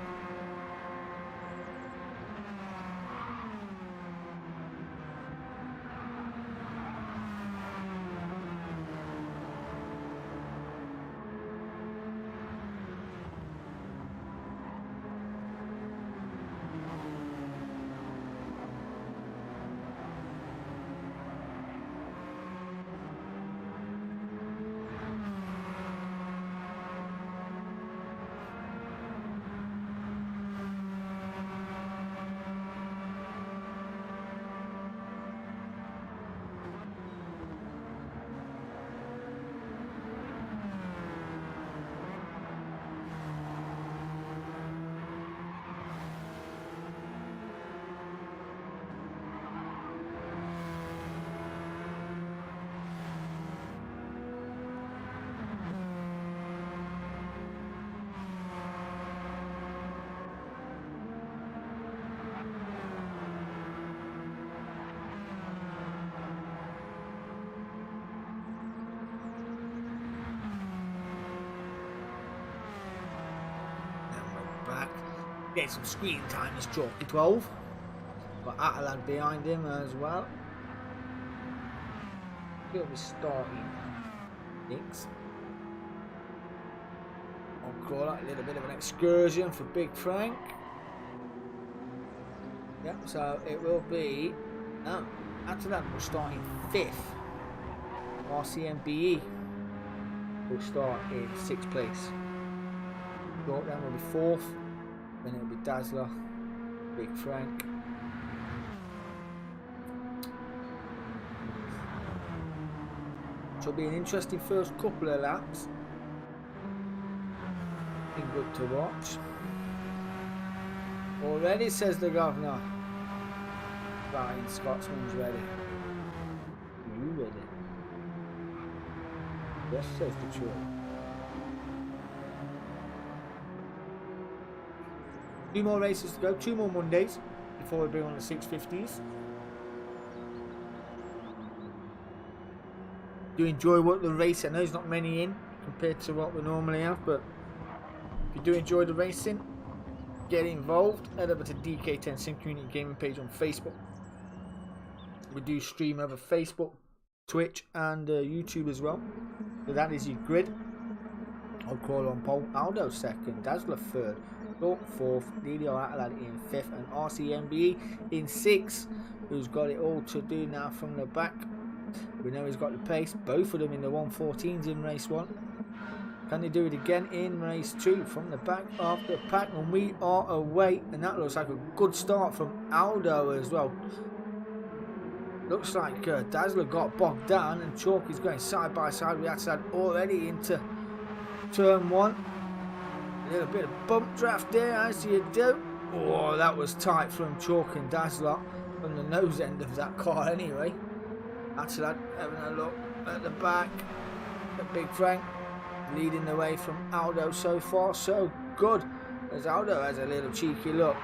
Get some screen time is Chalky 12. Got Atalad behind him as well. He'll be starting next. I'll call that a little bit of an excursion for Big Frank. Yep, so it will be. No, Atalad will start in 5th. RCMBE will start in 6th place. Short then will be 4th. Then it'll be Dazzler, Big Frank. So it'll be an interesting first couple of laps. Been good to watch. Already, says the governor. Flying Scotsman's ready. Are you ready? Yes, says the truth. 2 more races to go, 2 more Mondays before we bring on the 650s. Do you enjoy what the race? I know there's not many in compared to what we normally have, but if you do enjoy the racing, get involved. Head over to DK10 Sim Community Gaming page on Facebook. We do stream over Facebook, Twitch, and YouTube as well. So that is your grid. I'll call on pole. Aldo 2nd, Dazzler 3rd. 4th, Lilio Atalad in 5th, and RCMBE in 6th, who's got it all to do now from the back. We know he's got the pace, both of them in the 114s in race 1. Can they do it again in race 2 from the back of the pack? And we are away, and that looks like a good start from Aldo as well. Looks like Dazzler got bogged down, and Chalk is going side by side with Atalad already into turn 1. A little bit of bump draft there, as you do. Oh, that was tight from Chalk and Dazzler from the nose end of that car anyway. Atalad having a look at the back. The Big Frank leading the way from Aldo so far. So good. As Aldo has a little cheeky look.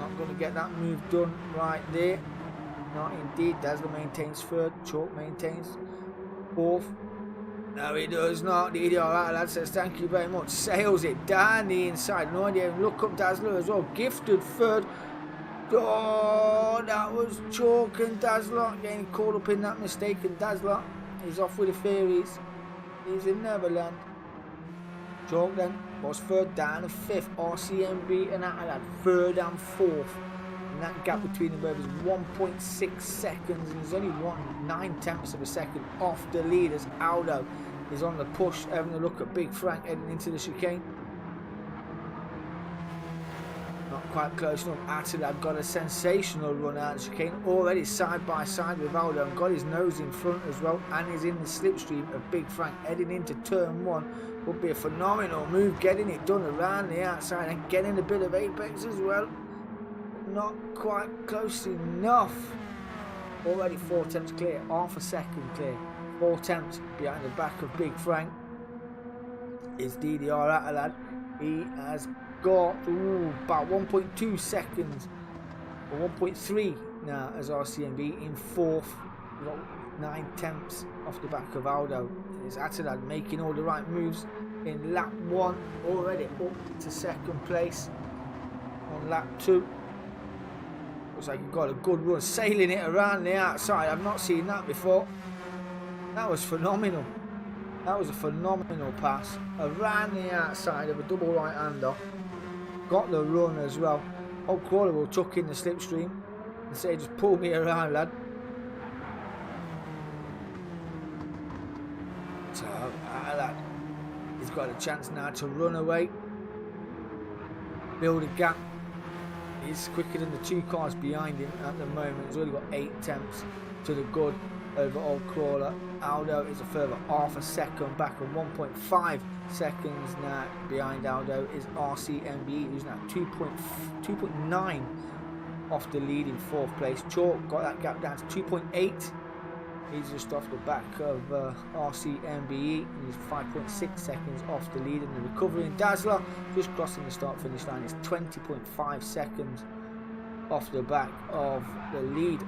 Not going to get that move done right there. Not indeed. Dazzler maintains 3rd. Chalk maintains 4th. No, he does not. The idiot Atalad says thank you very much. Sails it down the inside. No idea. Look up Dazzler as well. Gifted 3rd. Oh, that was Chalk and Dazzler getting caught up in that mistake. And Dazzler is off with the fairies. He's in Neverland. Chalk then was 3rd down to 5th. RCMB and Atalad 3rd and 4th. and that gap between them is 1.6 seconds, and there's only 9/10 of a second off the lead as Aldo is on the push, having a look at Big Frank heading into the chicane. Not quite close enough. Attila got a sensational run out of the chicane, already side by side with Aldo, and got his nose in front as well, and is in the slipstream of Big Frank heading into turn 1. Would be a phenomenal move, getting it done around the outside and getting a bit of apex as well. Not quite close enough. Already 4 attempts clear, half a second clear. 4 attempts behind the back of Big Frank is DDR Atalad. He has got about 1.2 seconds or 1.3 now as RCMB in 4th. 9/10 off the back of Aldo. Is Atalad making all the right moves in lap 1, already up to 2nd place on lap 2. Looks like he got a good run, sailing it around the outside. I've not seen that before. That was phenomenal. That was a phenomenal pass around the outside of a double right-hander. Got the run as well. Old Crawler will tuck in the slipstream and say, just pull me around, lad. So, lad, he's got a chance now to run away, build a gap. He's quicker than the 2 cars behind him at the moment. He's only got 8 attempts to the good over Old Crawler. Aldo is a further half a second back, and 1.5 seconds now behind Aldo is RCMB, who's now 2.9 off the lead in 4th place. Chalk got that gap down to 2.8. He's just off the back of RCMBE, and he's 5.6 seconds off the lead. And the recovering Dazzler, just crossing the start-finish line, is 20.5 seconds off the back of the lead.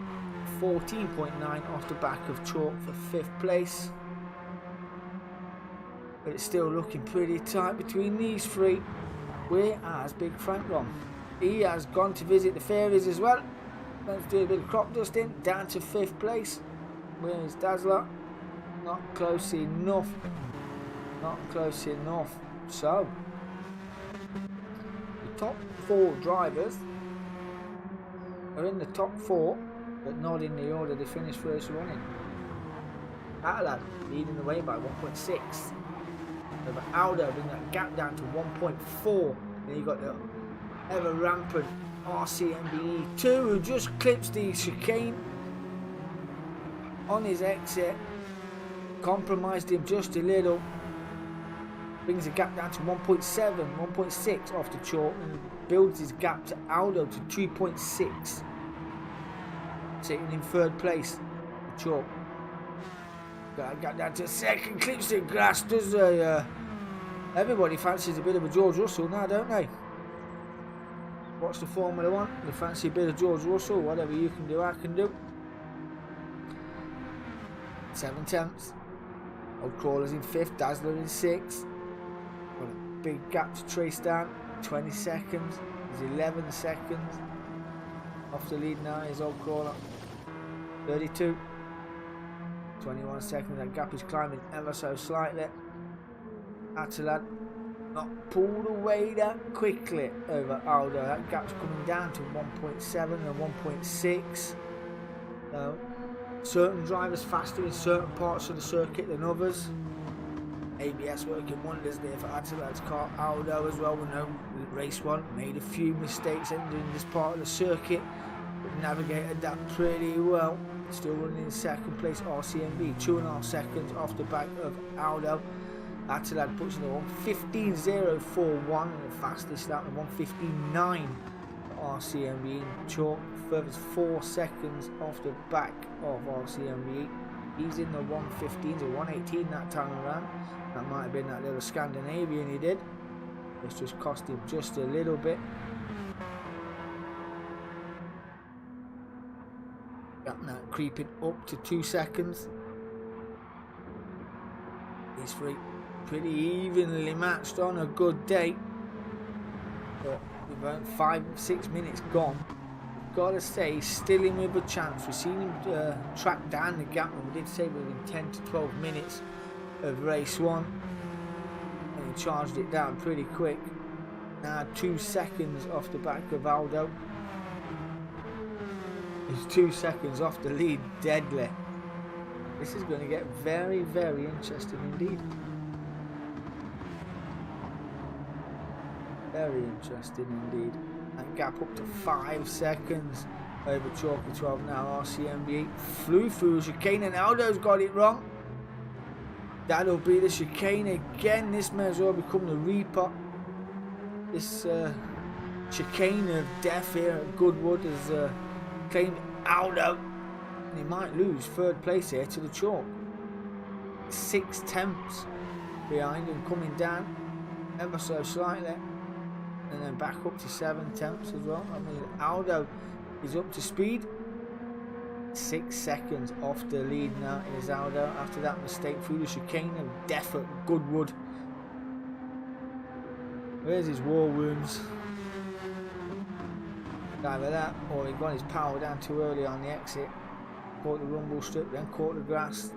14.9 off the back of Chalk for 5th place. But it's still looking pretty tight between these 3. Where has Big Frank gone? He has gone to visit the fairies as well. Let's do a bit of crop dusting. Down to 5th place. Where's Dazzler? Not close enough. Not close enough. So, the top 4 drivers are in the top 4, but not in the order they finished first running. Atalad leading the way by 1.6. Over Aldo bringing that gap down to 1.4. Then you got the ever rampant RCMBE2, who just clips the chicane on his exit, compromised him just a little, brings the gap down to 1.7, 1.6 off the Chalk, and builds his gap to Aldo to 2.6, sitting in 3rd place. The Chalk got that gap down to 2nd, clips the grass. Does everybody fancies a bit of a George Russell now, don't they? Watch the Formula 1, you fancy a bit of George Russell. Whatever you can do, I can do. 7 attempts. Old Crawler's in 5th, Dazzler in 6th. Got a big gap to trace down. 20 seconds. There's 11 seconds. Off the lead now is Old Crawler. 32. 21 seconds. That gap is climbing ever so slightly. Atalad not pulled away that quickly over Aldo. That gap's coming down to 1.7 and 1.6. Certain drivers faster in certain parts of the circuit than others. ABS working wonders there for Atalad's car. Aldo as well, we know race 1 made a few mistakes entering this part of the circuit, but navigated that pretty well. Still running in 2nd place. RCMB 2.5 seconds off the back of Aldo. Atalad puts in a 1:15.041, and the fastest lap of 1:15.9 for RCMB. Chalk furthers 4 seconds off the back of RCMB. He's in the 1:15s or 1:18 that time around. That might have been that little Scandinavian he did. It's just cost him just a little bit. Got that creeping up to 2 seconds. These 3 pretty evenly matched on a good day. But with about 5-6 minutes gone, gotta say, still in with a chance. We've seen him track down the gap, and we did say within 10 to 12 minutes of race 1, and he charged it down pretty quick. Now 2 seconds off the back of Aldo. He's 2 seconds off the lead, deadly. This is going to get very, very interesting indeed. Very interesting indeed. That gap up to 5 seconds over Chalky 12 now. RCMB flew through the chicane and Aldo's got it wrong. That'll be the chicane again. This may as well become the Reaper. This chicane of death here at Goodwood has claimed Aldo. And he might lose 3rd place here to the chalk. 6 tenths behind and coming down ever so slightly. And then back up to 7 tenths as well. I mean, Aldo is up to speed. 6 seconds off the lead now is Aldo after that mistake through the chicane of death at Goodwood. Where's his war wounds? Either that or he got his power down too early on the exit. Caught the rumble strip, then caught the grass.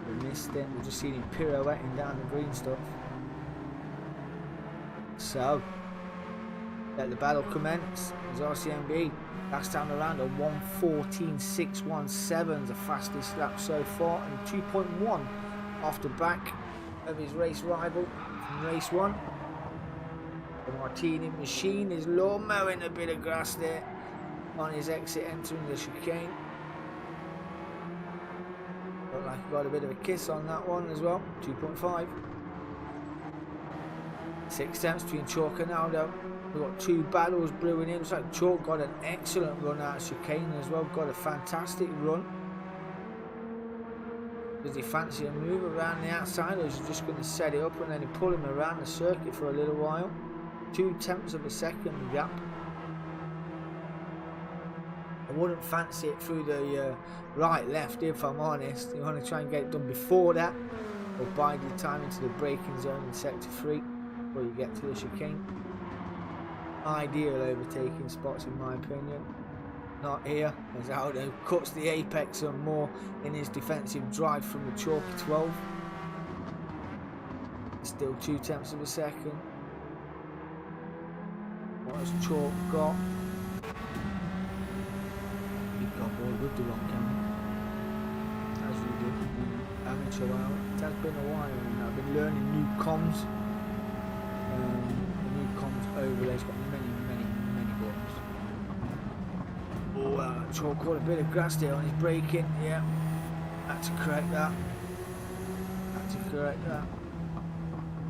We missed it. We've just seen him pirouetting down the green stuff. So, let the battle commence. As RCMB last time around a 1:14.617, the fastest lap so far, and 2.1 off the back of his race rival from race 1. The Martini machine is low mowing a bit of grass there on his exit entering the chicane. Looked like he got a bit of a kiss on that one as well. 2.5. 6 tenths between Chalk and Aldo. We've got 2 battles brewing in. Looks like Chalk got an excellent run out of chicane as well. Got a fantastic run. Does he fancy a move around the outside, or is he just going to set it up and then pull him around the circuit for a little while? 2 tenths of a second gap. I wouldn't fancy it through the right left if I'm honest. You want to try and get it done before that, or bide your time into the braking zone in sector 3 before you get to the chicane. Ideal overtaking spots in my opinion. Not here, as Aldo cuts the apex some more in his defensive drive from the Chalky 12. Still 2 tenths of a second. What has Chalk got? He got bored with the wrong camera. As you do, amateur hour. It has been a while and I've been learning new comms. The new comms overlay's got many buttons. Oh, Chalk caught a bit of grass there on his braking. Yeah, had to correct that.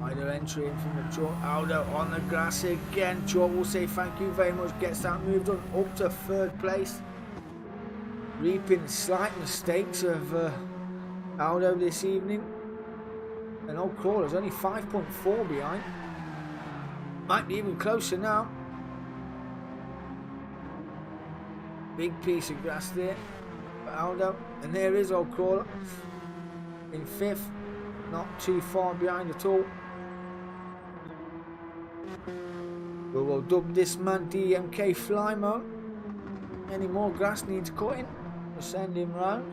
Wider entry in from the Chalk. Aldo on the grass again. Chalk will say thank you very much. Gets that moved on up to 3rd place. Reaping slight mistakes of Aldo this evening. And old Crawler's only 5.4 behind. Might be even closer now. Big piece of grass there for Aldo. And there is old Crawler in 5th. Not too far behind at all. We will dub this man DMK Fly Mode. Any more grass needs cutting, we'll send him round.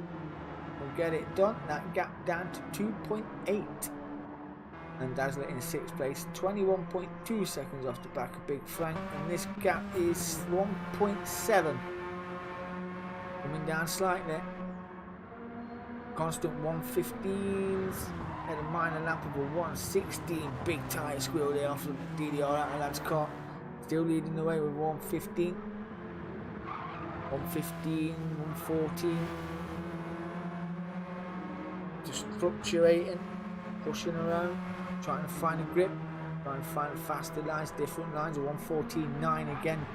We'll get it done. That gap down to 2.8. And Dazzler in 6th place, 21.2 seconds off the back of Big Frank. And this gap is 1.7. Coming down slightly. Constant 115s. Had a minor lap of a 116. Big tyre squeal there off the DDR Lad's car. Still leading the way with 115. 115, 114. Just fluctuating, pushing around, trying to find a grip, trying to find faster lines, different lines. A 114.9 again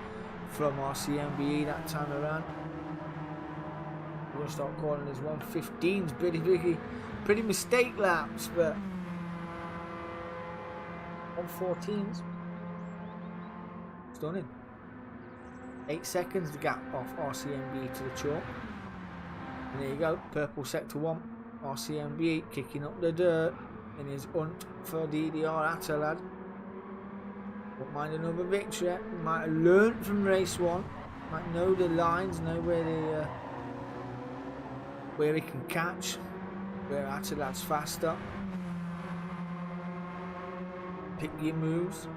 from RCMBE that time around. We're going to start calling these 115s pretty mistake laps, but 114s stunning. 8 seconds the gap off RCMB to the chalk. And there you go, purple sector 1. RCMB kicking up the dirt in his hunt for DDR Atalad. Won't mind another victory. He might have learnt from race 1. Might know the lines, know where he can catch, where Atalad's faster. Pick your moves.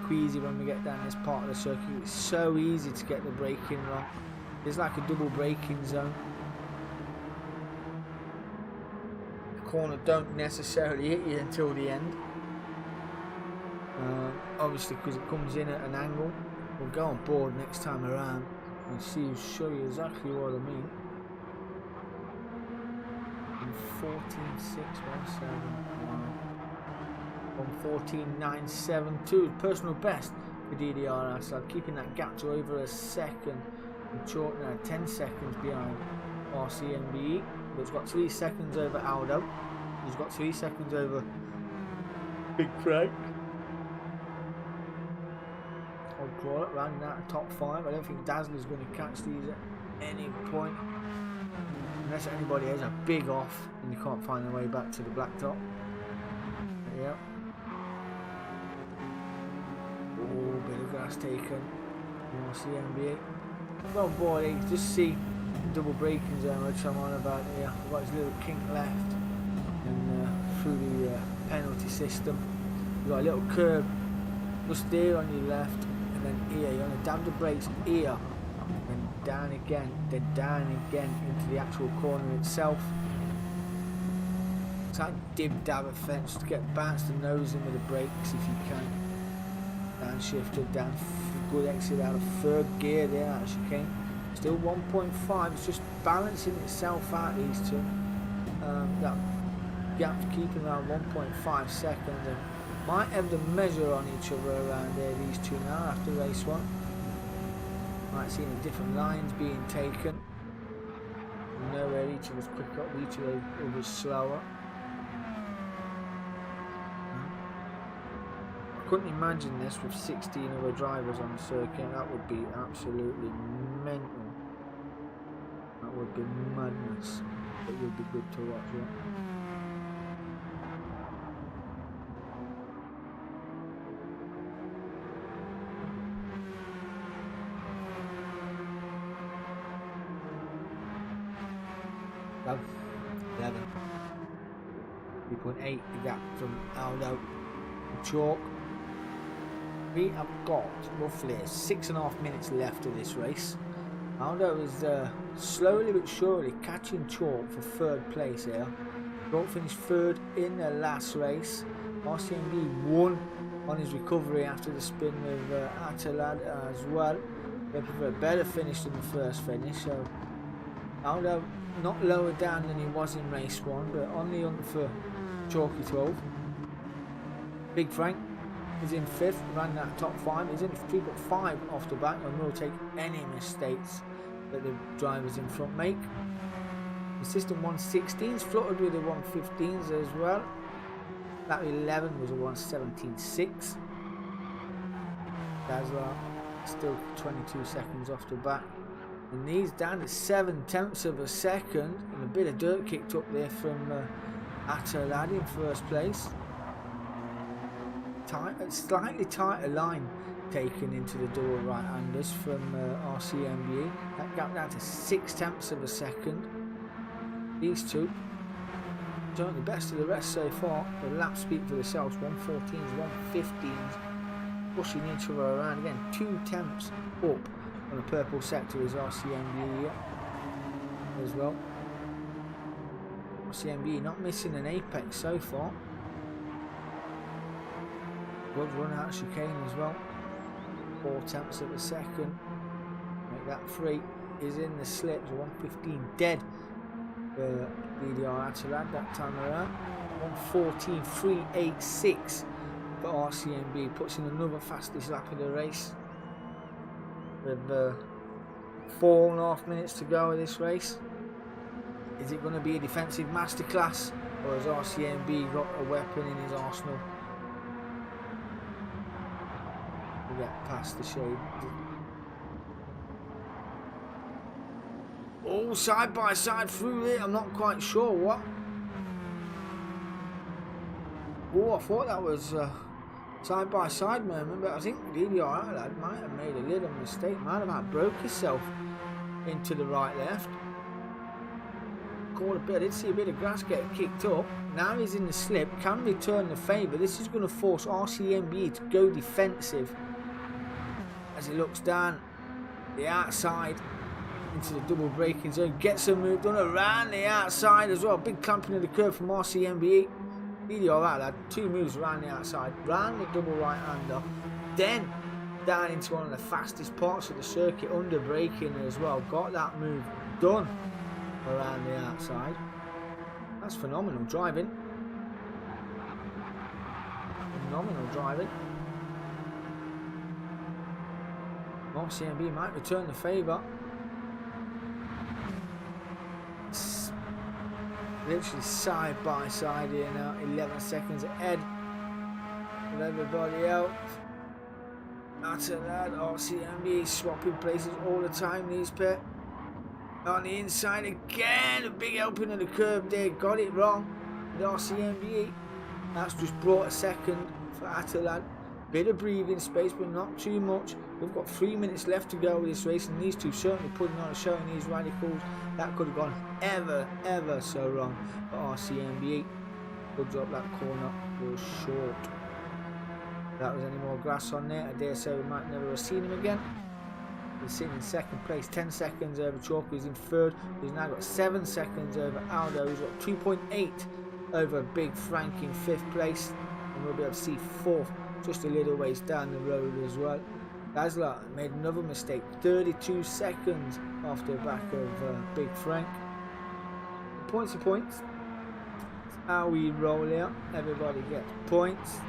queasy when we get down this part of the circuit. It's so easy to get the braking wrong. There's like a double braking zone. The corner don't necessarily hit you until the end. Obviously because it comes in at an angle. We'll go on board next time around and show you exactly what I mean. 1:14.617. Personal best for DDR outside, keeping that gap to over a second. And short now 10 seconds behind RCMBE. But it's got 3 seconds over Aldo. He's got 3 seconds over Big Frank. I'll call it, rounding out the top 5. I don't think Dazzler's going to catch these at any point. Unless anybody has a big off and you can't find their way back to the blacktop. Yep. Oh, bit of grass taken. CMB8. Well, boy, you just see the double braking zone which I'm on about here. I've got his little kink left and through the penalty system. You've got a little curb just there on your left, and then here you're going to dab the brakes here. And down again, then down again into the actual corner itself. It's like dib dab effect, just to get bounced the nose in with the brakes if you can. Downshifted, down, good exit out of third gear there out of chicane. Still 1.5, it's just balancing itself out, these two. That gap's keeping around 1.5 seconds. And might have the measure on each other around there, these two now after race 1. Might see any different lines being taken. You know where each of us quick up, each of us slower. I couldn't imagine this with 16 other drivers on the circuit. That would be absolutely mental. That would be madness. It would be good to watch, yeah. No, 11. 3.8 the gap from Aldo and Chalk. We have got roughly 6.5 minutes left of this race. Aldo is slowly but surely catching Chalk for 3rd place here. Chalk finished 3rd in the last race. RCMB won on his recovery after the spin with Atalad as well. They prefer a better finish than the first finish. So Aldo not lower down than he was in race 1, but on the hunt for Chalky 12. Big Frank is in 5th, ran that top 5. He's in 3.5 off the back and will take any mistakes that the drivers in front make. The system 116s fluttered with the 115s as well. That 11 was a 117.6. Dazzler still 22 seconds off the back. And these down at 7/10 of a second, and a bit of dirt kicked up there from Atalad in 1st place. A slightly tighter line taken into the double right-handers from RCMBE. That gap down to 6/10 of a second. These two doing the best of the rest so far. The laps speak for themselves. 114s, 115s, pushing each other around again. 2/10 up on the purple sector is RCMBE as well. RCMBE not missing an apex so far. Good run out of chicane as well. 4/10 of a second. Make that 3 is in the slips. 115 dead for DDR Atalad that time around. 114.386 for RCMB. Puts in another fastest lap of the race. With 4.5 minutes to go of this race. Is it going to be a defensive masterclass, or has RCMB got a weapon in his arsenal? We get past the shade. Oh, side by side through it. I'm not quite sure what. Oh, I thought that was side by side moment, but I think DDR lad might have made a little mistake. Might have broke himself into the right left. caught a bit. I did see a bit of grass getting kicked up. Now he's in the slip, can return the favour. This is going to force RCMB to go defensive as he looks down the outside into the double braking zone. Gets a move done around the outside as well. Big clamping of the curve from RCMB. Really alright, lad. 2 moves around the outside, round the double right hander, then down into one of the fastest parts of the circuit under braking as well. Got that move done around the outside. That's phenomenal driving. Phenomenal driving. RCMB might return the favour. Literally side by side here now. 11 seconds ahead of everybody else. After that, RCMB swapping places all the time. These pair on the inside again. A big helping of the curb there. Got it wrong with RCMB. That's just brought a second for Atalad. Bit of breathing space, but not too much. We've got 3 minutes left to go with this race, and these two certainly putting on a show in these radicals. That could have gone ever so wrong for RCMB. Good job, that corner was short. If that was any more grass on there, I dare say we might never have seen him again. He's sitting in second place, 10 seconds over Chalk, who's in third. He's now got 7 seconds over Aldo, who's got 2.8 over Big Frank in 5th place. And we'll be able to see 4th just a little ways down the road as well. Dazzler made another mistake, 32 seconds off the back of Big Frank. Points are points. That's how we roll here. Everybody gets points.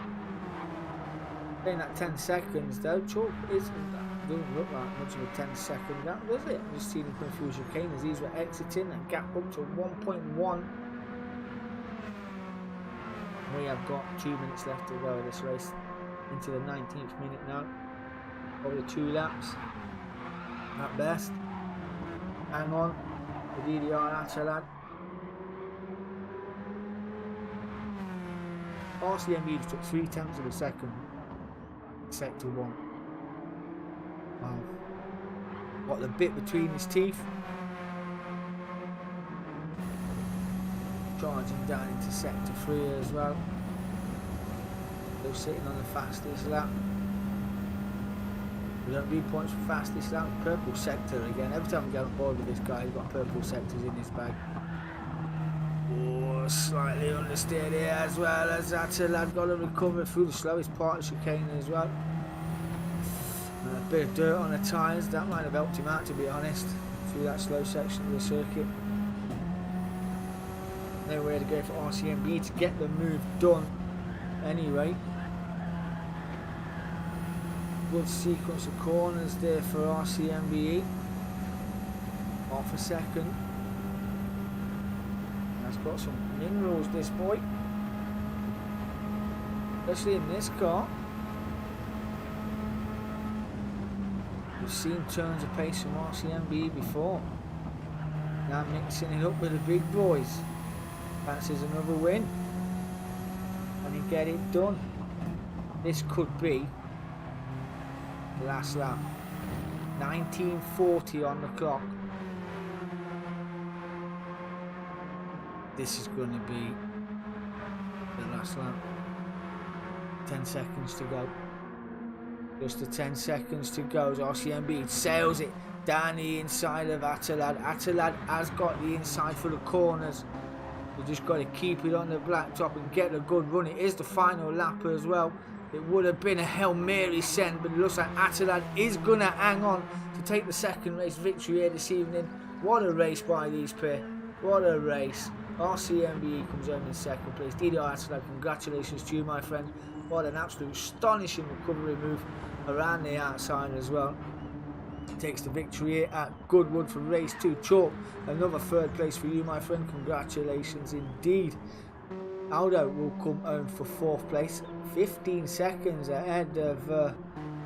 In that 10 seconds though, Chalk doesn't look like much of a 10-second gap, does it? Just seeing him confuse chicane as these were exiting and gap up to 1.1. We have got 2 minutes left to go of this race, into the 19th minute now. Probably 2 laps at best. Hang on, the DDR Atalad. RCMB just took 3/10 of a second. Sector 1. Wow. Got the bit between his teeth. Charging down into sector 3 as well. Still sitting on the fastest lap. We don't read points for fastest lap. Purple sector again. Every time we get on board with this guy, he's got purple sectors in his bag. Oh, slightly understeered here as well as Atalad got to recover through the slowest part of chicane as well. A bit of dirt on the tyres, that might have helped him out, to be honest, through that slow section of the circuit. Nowhere to go for RCMB to get the move done anyway. Good sequence of corners there for RCMB. Half a second. That's got some minerals, this boy. Especially in this car. We've seen turns of pace from RCMB before. Now mixing it up with the big boys. Fancies another win. And he get it done. This could be the last lap. 19:40 on the clock. This is going to be the last lap. 10 seconds to go. Just the 10 seconds to go as RCMB sails it down the inside of Atalad. Atalad has got the inside for the corners. You just got to keep it on the blacktop and get a good run. It is the final lap as well. It would have been a Hail Mary send, but it looks like Atalad is going to hang on to take the second race victory here this evening. What a race by these pair. What a race. RCMB comes home in second place. DDR Atalad, congratulations to you, my friend. What an absolute astonishing recovery move around the outside as well. Takes the victory here at Goodwood for race 2. Chalk, another 3rd place for you, my friend. Congratulations indeed. Aldo will come home for 4th place, 15 seconds ahead of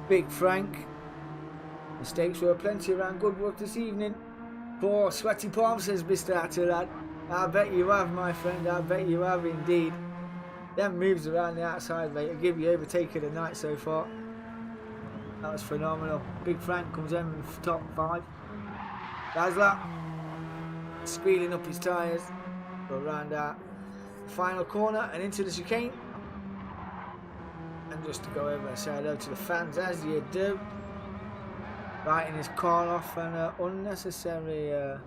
Big Frank. Mistakes were plenty around Goodwood this evening. Poor sweaty palm, says Mr. Atalad. I bet you have, my friend. I bet you have indeed. Them moves around the outside, mate, will give you overtaken the night so far. That was phenomenal. Big Frank comes in top 5. Dazzler squealing up his tyres. Go around that final corner and into the chicane. And just to go over and say hello to the fans as you do. Writing his car off an unnecessary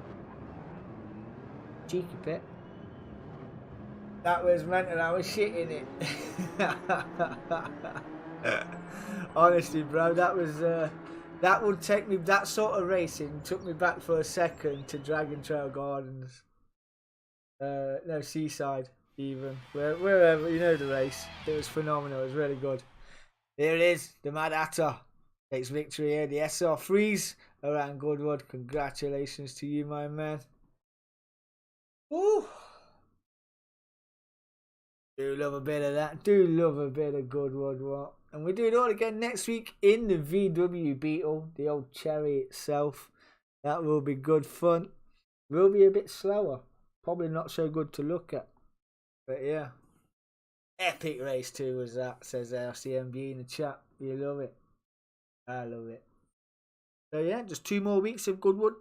cheeky pit. That was mental, I was shitting it. Honestly, bro, that was that would take me, that sort of racing took me back for a second to Dragon Trail Gardens. No, Seaside even. Wherever, you know the race. It was phenomenal, it was really good. Here it is, the Mad Hatter takes victory here, the SR3s around Goodwood. Congratulations to you, my man. Woo! Do love a bit of that. Do love a bit of Goodwood, what? And we do it all again next week in the VW Beetle, the old Cherry itself. That will be good fun. Will be a bit slower. Probably not so good to look at. But yeah. Epic race too was that, says RCMB in the chat. You love it. I love it. So yeah, just 2 more weeks of Goodwood.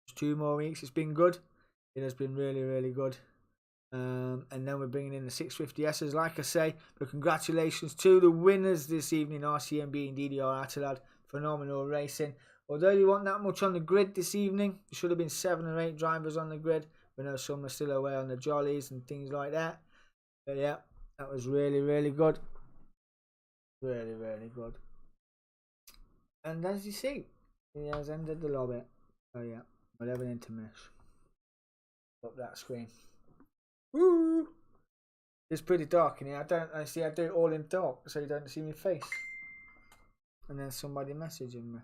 Just 2 more weeks. It's been good. It has been really, really good. And then we're bringing in the 650Ss, like I say. But congratulations to the winners this evening, RCMB and DDR Attilad. Phenomenal racing. Although you weren't that much on the grid this evening, there should have been 7 or 8 drivers on the grid. We know some are still away on the jollies and things like that. But yeah, that was really, really good. Really, really good. And as you see, he has ended the lobby. Oh yeah, 11 into mesh. Up that screen. Woo! It's pretty dark in here. I do it all in dark so you don't see my face. And then somebody messaging me.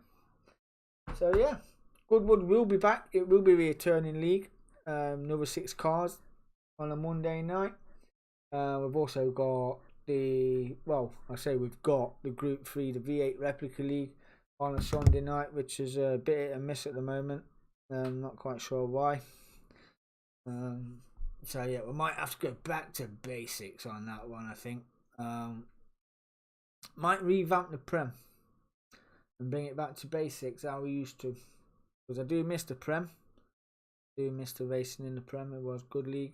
So yeah, Goodwood will be back. It will be a returning league. Another 6 cars on a Monday night. We've also got we've got the Group 3, the V8 Replica League on a Sunday night, which is a bit hit and miss at the moment. Not quite sure why. So yeah, we might have to go back to basics on that one, I think. Might revamp the Prem and bring it back to basics how we used to. Because I do miss the Prem. I do miss the racing in the Prem. It was good league.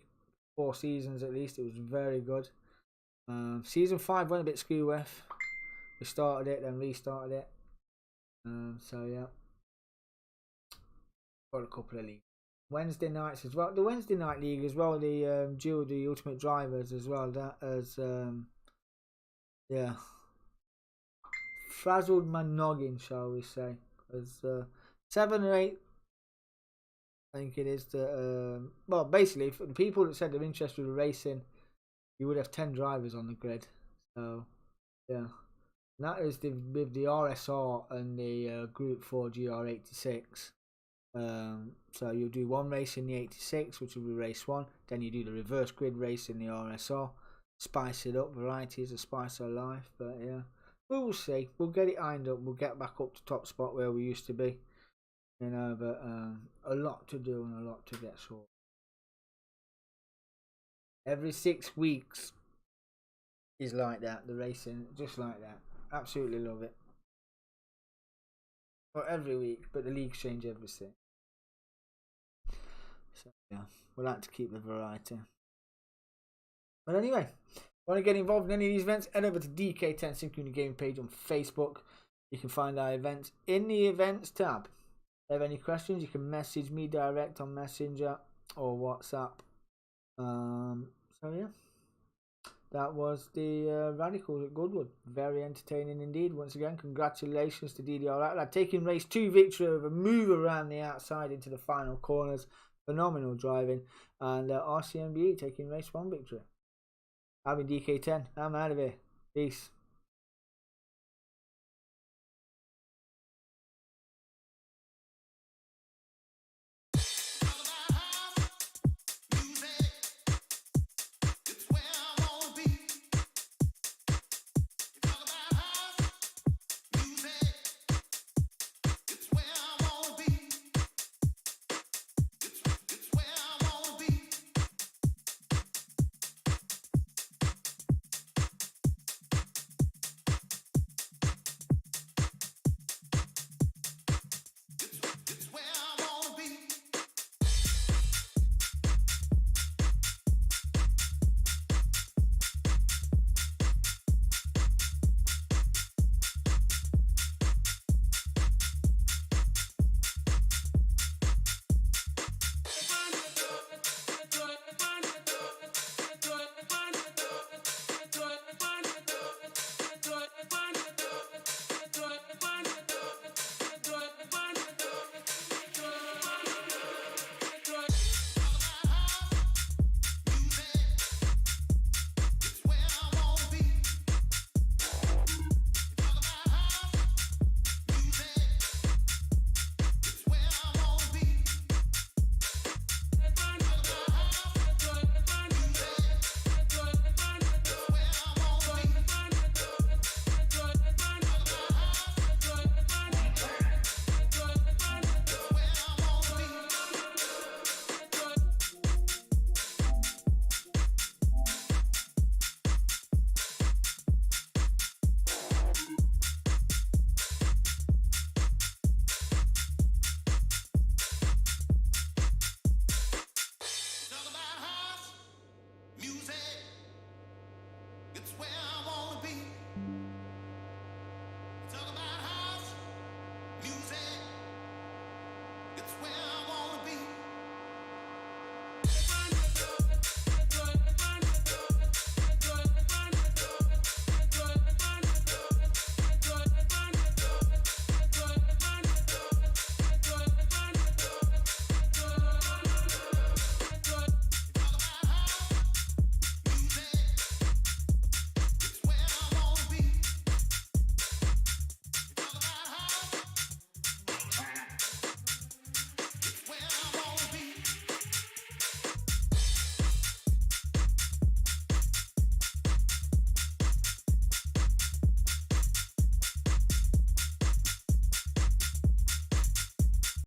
4 seasons at least. It was very good. Season 5 went a bit screw with. We started it, then restarted it. So yeah. Got a couple of leagues. Wednesday nights as well. The Wednesday night league as well. The duel, the Ultimate Drivers as well. That as yeah, frazzled my noggin, shall we say? As 7 or 8, I think it is. Well, basically, for the people that said they're interested in racing, you would have 10 drivers on the grid. So yeah, and that is with the RSR and the Group 4 GR86. So you'll do 1 race in the 86, which will be race 1. Then you do the reverse grid race in the RSR. Spice it up, variety is a spice of life. But yeah, we'll see. We'll get it ironed up. We'll get back up to top spot where we used to be. You know, but a lot to do and a lot to get sorted. Every 6 weeks is like that. The racing, just like that. Absolutely love it. Not every week, but the leagues change everything. So yeah, we like to keep the variety. But anyway, want to get involved in any of these events, head over to DK10 Synchrony Gaming page on Facebook. You can find our events in the events tab. If you have any questions, you can message me direct on Messenger or WhatsApp. So yeah, that was the Radicals at Goodwood. Very entertaining indeed. Once again, congratulations to DDR Attilad taking race 2 victory with a move around the outside into the final corners. Phenomenal driving. And RCMB taking race 1 victory. I've been DK10. I'm out of here. Peace.